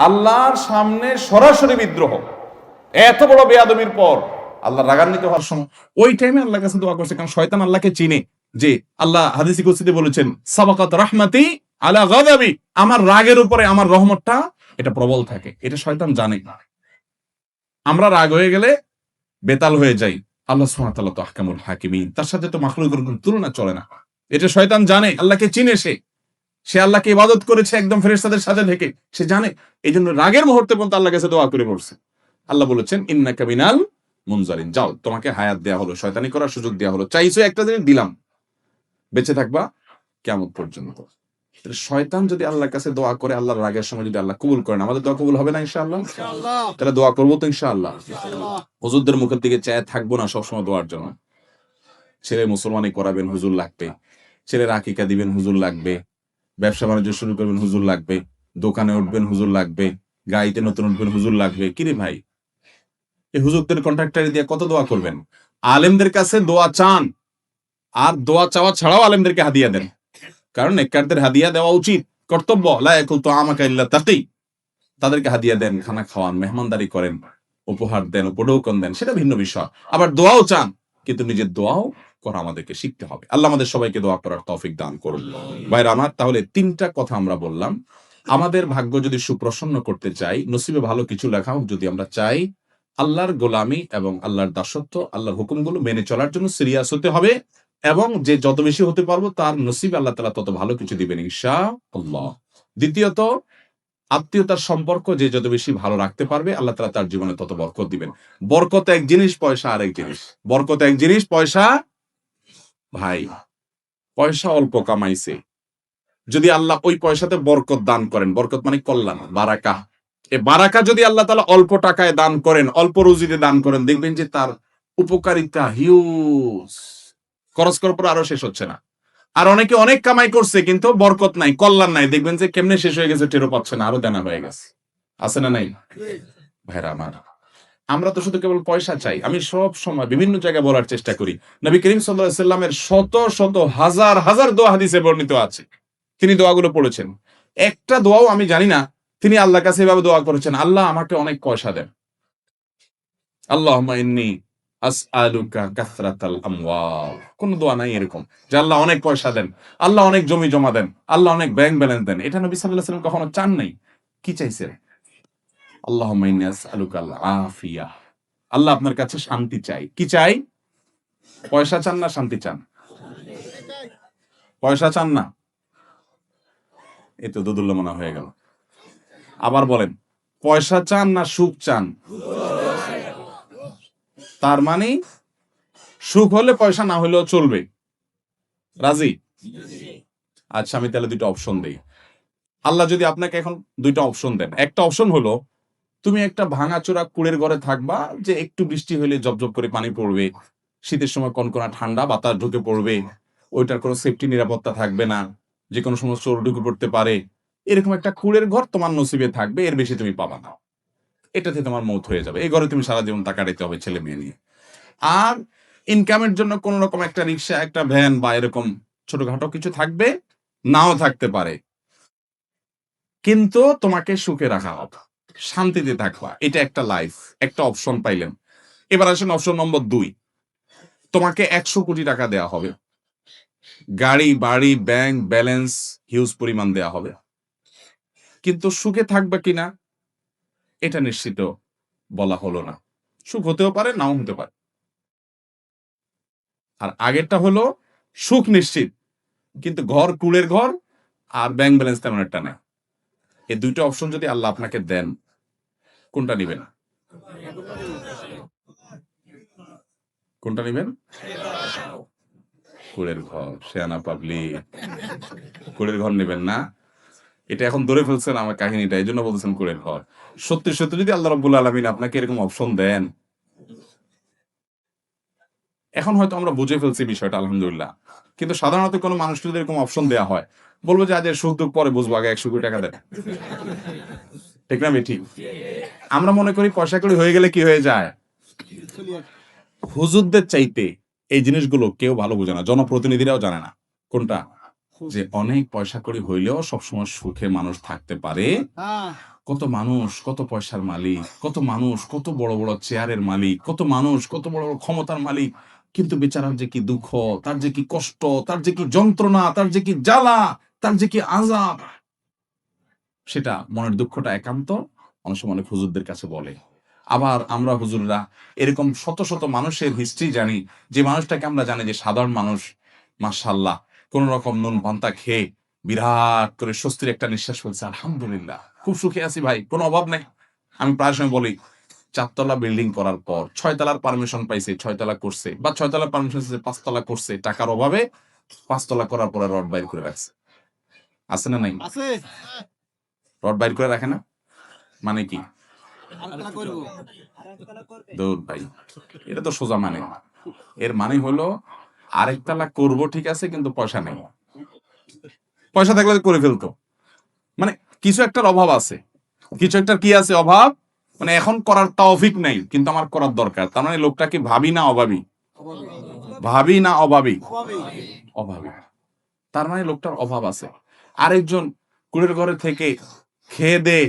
আল্লাহর সামনে সরাসরি বিদ্রোহ, এত বড় বেয়াদবির পর আল্লাহ রাগান্বিত হওয়ার সময় ওই টাইমে আল্লাহর কাছে দোয়া করছে। কারণ শয়তান আল্লাহকে চিনে, যে আল্লাহ হাদিসে কুদসিতে বলেছেন সাবাকাত রাহমাতি আলা গাদাবি, আমার রাগের উপরে আমার রহমতটা এটা প্রবল থাকে, এটা শয়তান জানে। আমরা রাগ হয়ে গেলে বেতাল হয়ে যাই, আল্লাহ সুবহানাহু ওয়া তাআলা তো আহকামুল হাকিমিন, তার সাথে তো মাখলুকের কোনো তুলনা চলে না। এটা শয়তান জানে, আল্লাহকে চিনে, সে আল্লাহকে ইবাদত করেছে একদম ফেরেশতাদের সাথে থেকে, সে জানে। এই জন্য রাগের মুহূর্তে পর্যন্ত আল্লাহর কাছে দোয়া করে পড়ছে। আল্লাহ বলেছেন ইন্নাকা মিনাল মুনজারিন, যাও তোমাকে হায়াত দেয়া হলো, শয়তানি করার সুযোগ দেয়া হলো, চাইছো একটা জিনিস দিলাম, বেঁচে থাকবা কিয়ামত পর্যন্ত। শয়তান যদি আল্লাহর কাছে দোয়া করে, আল্লাহর রাগের সময় যদি আল্লাহ কবুল করেন, আমাদের দোয়া কবুল হবে না ইনশাআল্লাহ? তাহলে দোয়া করবো তো ইনশাআল্লাহ। হুজুরদের মুখের দিকে চায় থাকবো না সবসময় দোয়ার জন্য। ছেলে মুসলমানি করাবেন, হুজুর লাগবে, ছেলের আকিকা দিবেন, হুজুর লাগবে, ব্যবসা বাণিজ্য শুরু করবেন, হুজুর লাগবে, দোকানে উঠবেন, হুজুর লাগবে, গাড়িতে নতুন উঠবেন, হুজুর লাগবে। কিরে ভাই, এই হুজুরদের কন্ট্রাক্টর দিয়ে কত দোয়া করবেন? আলেমদের কাছে দোয়া চান, আর দোয়া চাওয়া ছাড়াও আলেমদেরকে হাদিয়া দেন, কারণ নেককারদের হাদিয়া দেওয়া উচিত, কর্তব্য। লা ইয়াকুল তুআমাকা ইল্লা তাকি, তাদেরকে হাদিয়া দেন, খানা খাওয়ান, মেহমানদারি করেন, উপহার দেন, উপঢৌকন দেন, সেটা ভিন্ন বিষয়। আবার দোয়াও চান, কিন্তু নিজের দোয়াও করা আমাদেরকে শিখতে হবে। আল্লাহ আমাদের সবাইকে দোয়া করার তৌফিক দান করুন। ভাইরা আমার, তাহলে তিনটা কথা আমরা বললাম। আমাদের ভাগ্য যদি সুপ্রসন্ন করতে চাই, নসিবে ভালো কিছু লেখা হোক, যদি আমরা চাই আল্লাহর গোলামি এবং আল্লাহর দাসত্ব, আল্লাহর হুকুমগুলো মেনে চলার জন্য সিরিয়াস হতে হবে, এবং যে যত বেশি হতে পারবো তার নসিবে আল্লাহ তাআলা তত ভালো কিছু দিবেন ইনশাআল্লাহ। দ্বিতীয়ত, আত্মীয়তার সম্পর্ক যে যত বেশি ভালো রাখতে পারবে, আল্লাহ তাআলা তার জীবনে তত বরকত দিবেন। বরকত এক জিনিস, পয়সা আরেক জিনিস। বরকত এক জিনিস, পয়সা, ভাই পয়সা অল্প কামাইছে, যদি আল্লাহ ওই পয়সাতে বরকত দান করেন, বরকত মানে কল্যাণ, বারাকা, এই বারাকা যদি আল্লাহ তাআলা অল্প টাকায় দান করেন, অল্প রুজিতে দান করেন, দেখবেন যে তার উপকারিতা হিউজ, খরচ করার পর আরো শেষ হচ্ছে না। আর অনেকে অনেক কামাই করছে কিন্তু বরকত নাই, কল্যাণ নাই, দেখবেন যে কেমনে শেষ হয়ে গেছে টেরও পাচ্ছে না, আরো দেনা হয়ে গেছে। আছে না নাই? ভাইরা আমার, আমরা তো শুধু কেবল পয়সা চাই। আমি সব সময় বিভিন্ন জায়গায় বলার চেষ্টা করি, নবী করিম সাল্লাল্লাহু আলাইহি সাল্লামের শত শত হাজার হাজার দোয়া হাদিসে বর্ণিত আছে, তিনি দোয়াগুলো পড়েছেন। একটা দোয়াও আমি জানি না তিনি আল্লাহর কাছে এভাবে দোয়া করেছেন, আল্লাহ আমাকে অনেক পয়সা দেন, আল্লাহুম্মা ইন্নী আসআলুকা কাসরাতাল আমওয়াল। কোন দোয়া নাই এরকম যে আল্লাহ অনেক পয়সা দেন, আল্লাহ অনেক জমি জমা দেন, আল্লাহ অনেক ব্যাংক ব্যালেন্স দেন। এটা নবী সাল্লাল্লাহু আলাইহি ওয়াসাল্লাম কখনো চান নাই। কি চাইছে? আল্লাহুম্মা ইন্নী আসআলুকাল আফিয়া, আল্লাহ আপনার কাছে শান্তি চাই। কি চাই? পয়সা চান না শান্তি চান? পয়সা চান না? এই তো দুদুল্য মনে হয়ে গেল। আবার বলেন, পয়সা চান না সুখ চান? তার মানে সুখ হলে পয়সা না হলেও চলবে, রাজি? আচ্ছা, আমি তাহলে দুটো অপশন দেই। আল্লাহ যদি আপনাকে এখন দুইটা অপশন দেন, একটা অপশন হলো তুমি একটা ভাঙাচোরা কুড়ের ঘরে থাকবা, যে একটু বৃষ্টি হলে জবজব করে পানি পড়বে, শীতের সময় কনকনা ঠান্ডা বাতাস ঢুকে পড়বে, ওইটার কোনো সেফটি নিরাপত্তা থাকবে না, যে কোনো সময় চোর ঢুকে পড়তে পারে, এরকম একটা কুড়ের ঘর তোমার নসিবে থাকবে, এর বেশি তুমি পাবা না, এটাতে তোমার মৌত হয়ে যাবে, এই ঘরে তুমি সারা জীবন তা কাটাইতে হবে ছেলে মেয়ে নিয়ে। আর ইনকামের জন্য কোন রকম একটা রিক্সা, একটা ভ্যান বা এরকম ছোটখাটো কিছু থাকবে, নাও থাকতে পারে, কিন্তু তোমাকে সুখে রাখা হবে, শান্তিতে থাকবা, এটা একটা লাইফ, একটা অপশন পাইলেন। এবার আসেন অপশন নম্বর 2, তোমাকে 100 কোটি টাকা দেয়া হবে, গাড়ি বাড়ি ব্যাংক ব্যালেন্স হিউজ পরিমাণ দেয়া হবে, কিন্তু সুখে থাকবে কিনা এটা নিশ্চিত বলা হলো না, সুখ হতেও পারে নাও হতে পারে। আর আগেরটা হলো সুখ নিশ্চিত, কিন্তু ঘর কুড়ের ঘর আর ব্যাংক ব্যালেন্স তেমন একটা নেই। এই দুইটা অপশন যদি আল্লাহ আপনাকে দেন, কোনটা নিবেন? কোনটা নিবেন? কুড়ের ঘর। শেয়ানা পাবলিক, কুড়ের ঘর নেবেন না? এটা এখন ধরে ফেলছেন আমার কাহিনীটা, এই জন্য বলছেন কুড়ের ঘর। সত্যি সত্যি যদি আল্লাহ রাব্বুল আলামিন আপনাকে এরকম অপশন দেন, এখন হয়তো আমরা বুঝে ফেলছি বিষয়টা আলহামদুলিল্লাহ, কিন্তু সাধারণত কোনো মানুষ যদি এরকম অপশন দেওয়া হয়, বলবো যে আজ এর সুখ দুঃখ পরে বুঝবো, আগে 100 কোটি টাকা দেন। ঠিক না ঠিক? আমরা মনে করি পয়সা কড়ি হয়ে গেলে কি হয়ে যায়। হুজুরদের চাইতে এই জিনিসগুলো কেউ ভালো বোঝে না, জনপ্রতিনিধিরাও জানে না। কোনটা? যে অনেক পয়সা কড়ি হইলেও সবসময় সুখে মানুষ থাকতে পারে। কত মানুষ কত পয়সার মালিক, কত মানুষ কত বড় বড় চেয়ারের মালিক, কত মানুষ কত বড় বড় ক্ষমতার মালিক, কিন্তু বেচারার যে কি দুঃখ, তার যে কি কষ্ট, তার যে কি যন্ত্রণা, তার যে কি জ্বালা, তার যে কি আযাব, সেটা মনের দুঃখটা একান্ত অনেক সময় অনেক হুজুরদের কাছে বলে। আবার আমরা হুজুররা এরকম শত শত মানুষের হিস্ট্রি জানি, যে মানুষটাকে আমরা জানি যে সাধারণ মানুষ, মাশাআল্লাহ কোন রকম নুন পান্তা খেয়ে বিরাট করে স্বস্তির একটা নিঃশ্বাস ফেলছে, আলহামদুলিল্লাহ খুব সুখে আছি ভাই, কোনো অভাব নেই। আমি প্রায় সময় বলি, 4 তলা বিল্ডিং করার পর 6 তলার পারমিশন পাইছে, 6 তলা করছে, বা 6 তলার পারমিশন 5 তলা করছে, টাকার অভাবে 5 তলা করার পরে রড বাইর করে রাখছে। আছে না নাই? রড বাইর করে রাখে না, মানে কি? দৌড় ভাই, এটা তো সোজা মানে। এর মানে হলো আরেকতলা করব ঠিক আছে, কিন্তু পয়সা নেই। পয়সা থাকলে করে ফেলতো, মানে কিছু একটার অভাব আছে, কিছু একটার কি আছে অভাব, মানে এখন করার তৌফিক নাই, কিন্তু আমার করার দরকার। তার মানে লোকটা কি ভাবি না অভাবী? ভাবি না অভাবী? অভাবী। তার মানে লোকটার অভাব আছে। আরেকজন কুড়ের ঘরে থেকে খেয়ে দে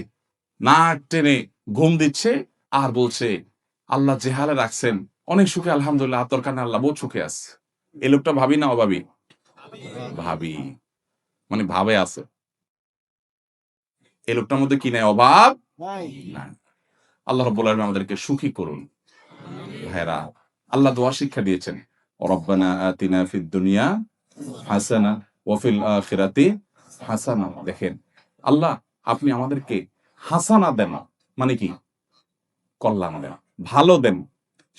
নাক টেনে ঘুম দিচ্ছে, আর বলছে আল্লাহ যে হালে রাখছেন অনেক সুখে, আলহামদুলিল্লাহ, আর দরকার নেই, আল্লাহ বহুত সুখে আছে। এই লোকটা ভাবি না অভাবী? ভাবি, মানে ভাবে আছে। এই লোকটার মধ্যে কি নাই? অভাব নাই। আল্লাহ রাব্বুল আলামিন আমাদেরকে সুখী করুন। ভাইরা, আল্লাহ দোয়া শিক্ষা দিয়েছেন, রব্বানা আতিনা ফিদ দুনিয়া হাসানা ওয়া ফিল আখিরাতি হাসানা। দেখেন, আল্লাহ আপনি আমাদেরকে হাসানা দেন, মানে কি? কল্যাণ দেন, ভালো দেন।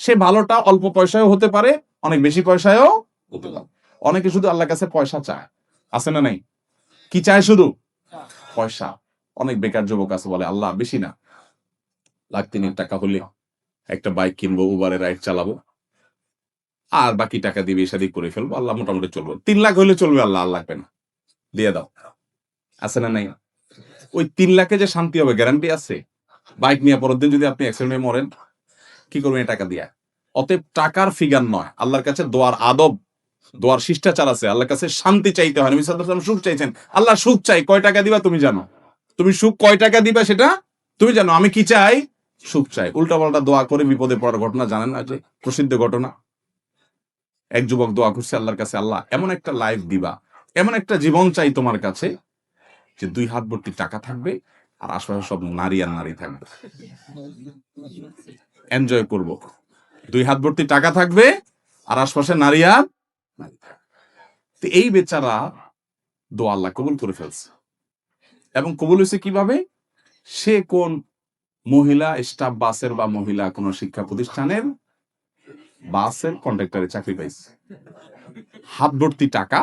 সে ভালোটা অল্প পয়সায়ও হতে পারে, অনেক বেশি পয়সায়ও হতে পারে। অনেকে শুধু আল্লাহর কাছে পয়সা চায়, আছে না নাই? কি চায়? শুধু পয়সা। অনেক বেকার যুবক আছে, বলে আল্লাহ বেশি না, 1,00,000 টাকা হলে একটা বাইক কিনবো, উবারে রাইড চালাবো, আর বাকি টাকা দিয়ে বিয়ে শাদী করে ফেলবো, আল্লাহ মোটামুটি চলবো। 3 লাখ হলে চলবে, আল্লাহ আর লাগবে না, দিয়ে দাও। আছে না নাই? ওই 3 লাখে যে শান্তি হবে গ্যারান্টি আছে? বাইক নিয়ে পরের দিন যদি আপনি অ্যাক্সিডেন্টে মরেন, কি করবেন এই টাকা দিয়া? অতএব টাকার ফিগার নয়, আল্লাহর কাছে দোয়ার আদব, দোয়ার শিষ্টাচার আছে। আল্লাহর কাছে শান্তি চাইতে হয়। নবী সাল্লাল্লাহু আলাইহি ওয়াসাল্লাম সুখ চাইছেন, আল্লাহ সুখ চাই, কয় টাকা দিবা তুমি জানো, তুমি সুখ কয় টাকা দিবা সেটা তুমি জানো, আমি কি চাই? সুখ চাই। উল্টা পাল্টা দোয়া করে বিপদে পড়ার ঘটনা জানেন না, যে প্রসিদ্ধ ঘটনা। এক যুবক দোয়া করছে আল্লাহর কাছে, আল্লাহ এমন একটা লাইফ দিবা, এমন একটা জীবন চাই তোমার কাছে, যে 2 হাত ভর্তি টাকা থাকবে, আর আশপাশে সব নারী আর নারী থাকবে, এনজয় করব। 2 হাত ভর্তি টাকা থাকবে, আর আশপাশে নারী আর নারী থাকবে। তো এই বেচারা দোয়া আল্লাহ কবুল করে ফেলছে। এবং কবুল হয়েছে কিভাবে? সে কোন মহিলা স্টাফ বাসের বা মহিলা কোন শিক্ষা প্রতিষ্ঠানের বাসের কন্ডাক্টরে চাকরি পাইছে, হাত ভর্তি টাকা,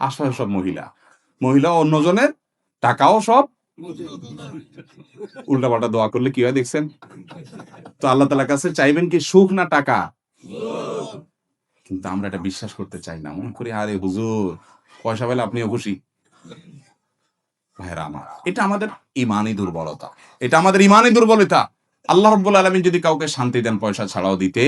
আশপাশে সব মহিলা, মহিলা অন্যজনের, টাকাও সব। উল্টাপাল্টা দোয়া করলে কি হয় দেখছেন? তো আল্লাহ তাআলার কাছে চাইবেন কি সুখ না টাকা? কিন্তু আমরা এটা বিশ্বাস করতে চাই না, মনে করি আরে হুজুর পয়সা পেলে আপনিও খুশি। ভাইরা আমার, এটা আমাদের ইমানি দুর্বলতা, এটা আমাদের ইমানি দুর্বলতা। আল্লাহ রাব্বুল আলামিন যদি কাউকে শান্তি দেন পয়সা ছাড়াও দিতে,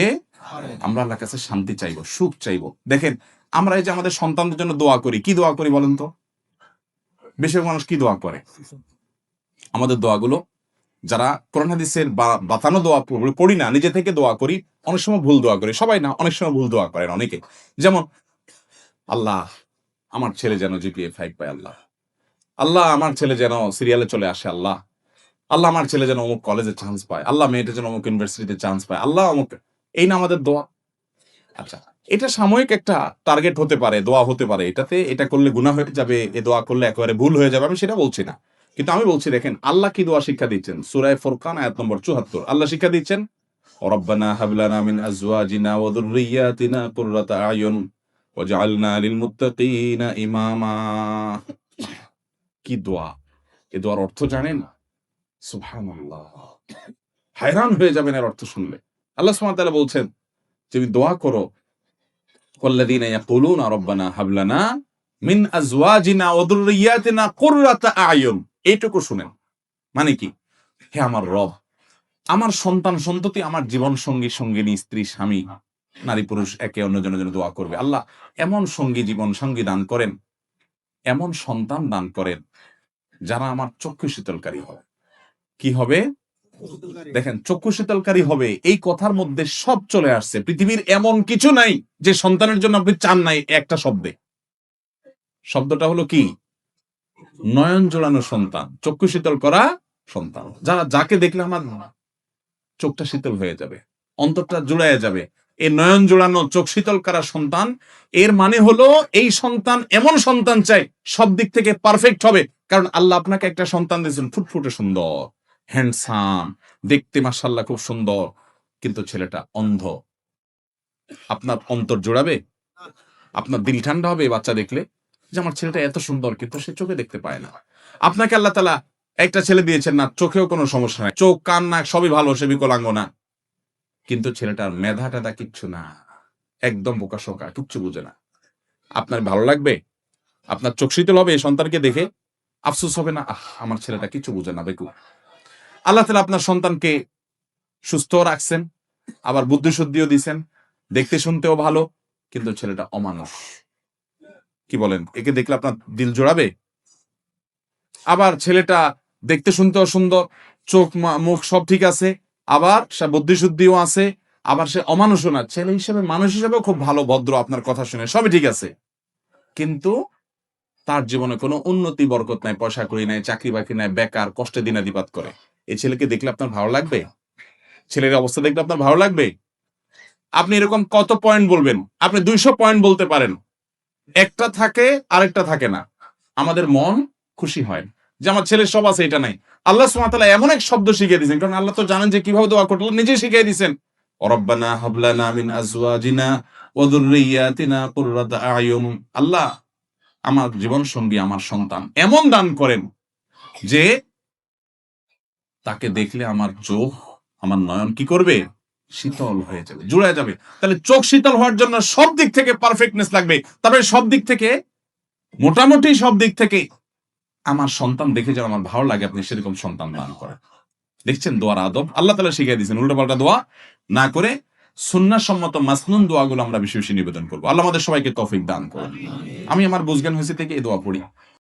আমরা আল্লাহর কাছে শান্তি চাইবো, সুখ চাইবো। দেখেন আমরা এই যে আমাদের সন্তানদের জন্য দোয়া করি, কি দোয়া করি বলেন তো? বেশিরভাগ মানুষ কি দোয়া করে? আমাদের দোয়াগুলো যারা কোরআন হাদিসের বাতানো দোয়া পড়ি না, নিজে থেকে দোয়া করি, অনেক সময় ভুল দোয়া করি, সবাই না, অনেক সময় ভুল দোয়া করেন অনেকে। যেমন আল্লাহ আমার ছেলে যেন জিপিএ 5 পায়, আল্লাহ আল্লাহ আমার ছেলে যেন সিরিয়ালে চলে আসে, আল্লাহ আল্লাহ আমার ছেলে যেন অমুক কলেজে চান্স পায়, আল্লাহ মেয়েটা যেন অমুক ইউনিভার্সিটিতে চান্স পায়, আল্লাহ অমুক। এই না আমাদের দোয়া। আচ্ছা, এটা সাময়িক একটা টার্গেট হতে পারে, দোয়া হতে পারে, এটাতে এটা করলে গুনাহ হয়ে যাবে, এ দোয়া করলে একেবারে ভুল হয়ে যাবে, আমি সেটা বলছি না। কিন্তু আমি বলছি দেখেন আল্লাহ কি দোয়া শিক্ষা দিচ্ছেন। সূরা ফুরকান আয়াত নম্বর ৭৪ আল্লাহ শিক্ষা দিচ্ছেন, রব্বানা হাব লানা মিন আজওয়াজিনা ওয়া যুররিয়াতিনা কুররাতা আয়ুন ওয়াজআলনা লিল মুত্তাকিনা ইমামা। কি দোয়া! এই দোয়ার অর্থ জানেন? সুবহানাল্লাহ, হায়রান হয়ে যাবেন এর অর্থ শুনলে। আল্লাহ সুবহানাহু ওয়া তাআলা বলছেন যে দোয়া করো, ওয়াল্লাযীনা ইয়াকুলুনা রব্বানা হাব লানা মিন আজওয়াজিনা ওয়া যুররিয়াতিনা কুররাতা আয়ুন। এইটুকু শুনেন, মানে কি? হে আমার রব, আমার সন্তান সন্ততি, আমার জীবন সঙ্গী সঙ্গিনী, স্ত্রী স্বামী, নারী পুরুষ একে অন্যজনের জন্য দোয়া করবে, আল্লাহ এমন সঙ্গী জীবন সঙ্গী দান করেন, এমন সন্তান দান করেন যারা আমার চক্ষু শীতলকারী হবে। কি হবে? দেখেন, চক্ষু শীতলকারী হবে, এই কথার মধ্যে সব চলে আসছে। পৃথিবীর এমন কিছু নাই যে সন্তানের জন্য আপনি চান নাই একটা শব্দে। শব্দটা হলো কি? নয়ন জোড়ানো সন্তান, চক্ষু শীতল করা সন্তান, যারা যাকে দেখলে আমার চোখটা শীতল হয়ে যাবে, অন্তরটা জুড়াইয়া যাবে। এই নয়ন জোড়ানো চোখ শীতল করা সন্তান, এর মানে হলো এই সন্তান এমন সন্তান চাই সব দিক থেকে পারফেক্ট হবে। কারণ আল্লাহ আপনাকে একটা সন্তান দিয়েছেন ফুটফুটে সুন্দর, হ্যান্ডসাম, দেখতে মাশাআল্লাহ খুব সুন্দর, কিন্তু ছেলেটা অন্ধ। আপনার অন্তর জোড়াবে? আপনার দিল ঠান্ডা হবে বাচ্চা দেখলে যে আমার ছেলেটা এত সুন্দর, কিন্তু সে চোখে দেখতে পায় না। আপনাকে আল্লাহ তাআলা একটা ছেলে দিয়েছেন না, চোখেও কোনো সমস্যা নাই, চোখ কান নাক সবই ভালো, সে বিকলাঙ্গ না, কিন্তু ছেলেটার মেধা টেধা কিচ্ছু না, একদম বোকাশোকা, কিচ্ছু বুঝে না। আপনার ভালো লাগবে? আপনার চোখ শীতল হবে এই সন্তানকে দেখে? আফসোস হবে না, আমার ছেলেটা কিছু বুঝে না, বেকুব। আল্লাহ তাআলা আপনার সন্তানকে সুস্থ রাখছেন, আবার বুদ্ধি শুদ্ধিও দিছেন, দেখতে শুনতেও ভালো, কিন্তু ছেলেটা অমানুষ। কি বলেন? একে দেখলে আপনার দিল জোড়াবে? আবার ছেলেটা দেখতে শুনতেও সুন্দর, চোখ মুখ সব ঠিক আছে, আবার সে বুদ্ধি শুদ্ধিও আছে, আবার সে অমানুষও না, ছেলে হিসেবে মানুষ হিসেবেও খুব ভালো, ভদ্র, আপনার কথা শুনে সবই ঠিক আছে, কিন্তু তার জীবনে কোনো উন্নতি বরকত নাই, পয়সা করি নাই, চাকরি বাকরি নাই, বেকার, কষ্টে দিনাতিপাত করে। এই ছেলেকে দেখলে আপনার ভালো লাগবে? ছেলের অবস্থা দেখলে আপনার ভালো লাগবে? আপনি এরকম কত পয়েন্ট বলবেন? আপনি 200 পয়েন্ট বলতে পারেন, একটা থাকে আরেকটা থাকে না। আমাদের মন খুশি হয় যে আমার ছেলের সব আছে, এটা নাই। আল্লাহ সুবহানাহু ওয়া তাআলা এমন এক শব্দ শিখিয়ে দিয়েছেন, কারণ আল্লাহ তো জানেন যে কিভাবে দোয়া করতে হবে, নিজে শিখিয়ে দিয়েছেন, রব্বানা হাব লানা মিন আজওয়াজিনা ওয়া যুররিয়াতিনা কুররাতা আয়ুন। আল্লাহ আমার জীবন সঙ্গী, আমার সন্তান এমন দান করেন যে তাকে দেখলে আমার চোখ, আমার নয়ন কি করবে? শীতল হয়ে যাবে, জুড়ে যাবে। তাহলে চোখ শীতল হওয়ার জন্য সব দিক থেকে পারফেক্টনেস লাগবে। তারপরে সব দিক থেকে, মোটামুটি সব দিক থেকে আমার সন্তান দেখে যেন আমার ভালো লাগে, আপনি সেরকম সন্তান দান করেন। দেখছেন দোয়ার আদব আল্লাহ তাআলা শিখিয়ে দিয়েছেন। উল্টোপাল্টা দোয়া না করে সুন্নাহ সম্মত মাসনুন দোয়াগুলো আমরা বেশি বেশি নিবেদন করবো। আল্লাহ আমাদের সবাইকে তৌফিক দান করুন। আমি আমার বুঝজ্ঞান হয়েছে থেকে এই দোয়া পড়ি।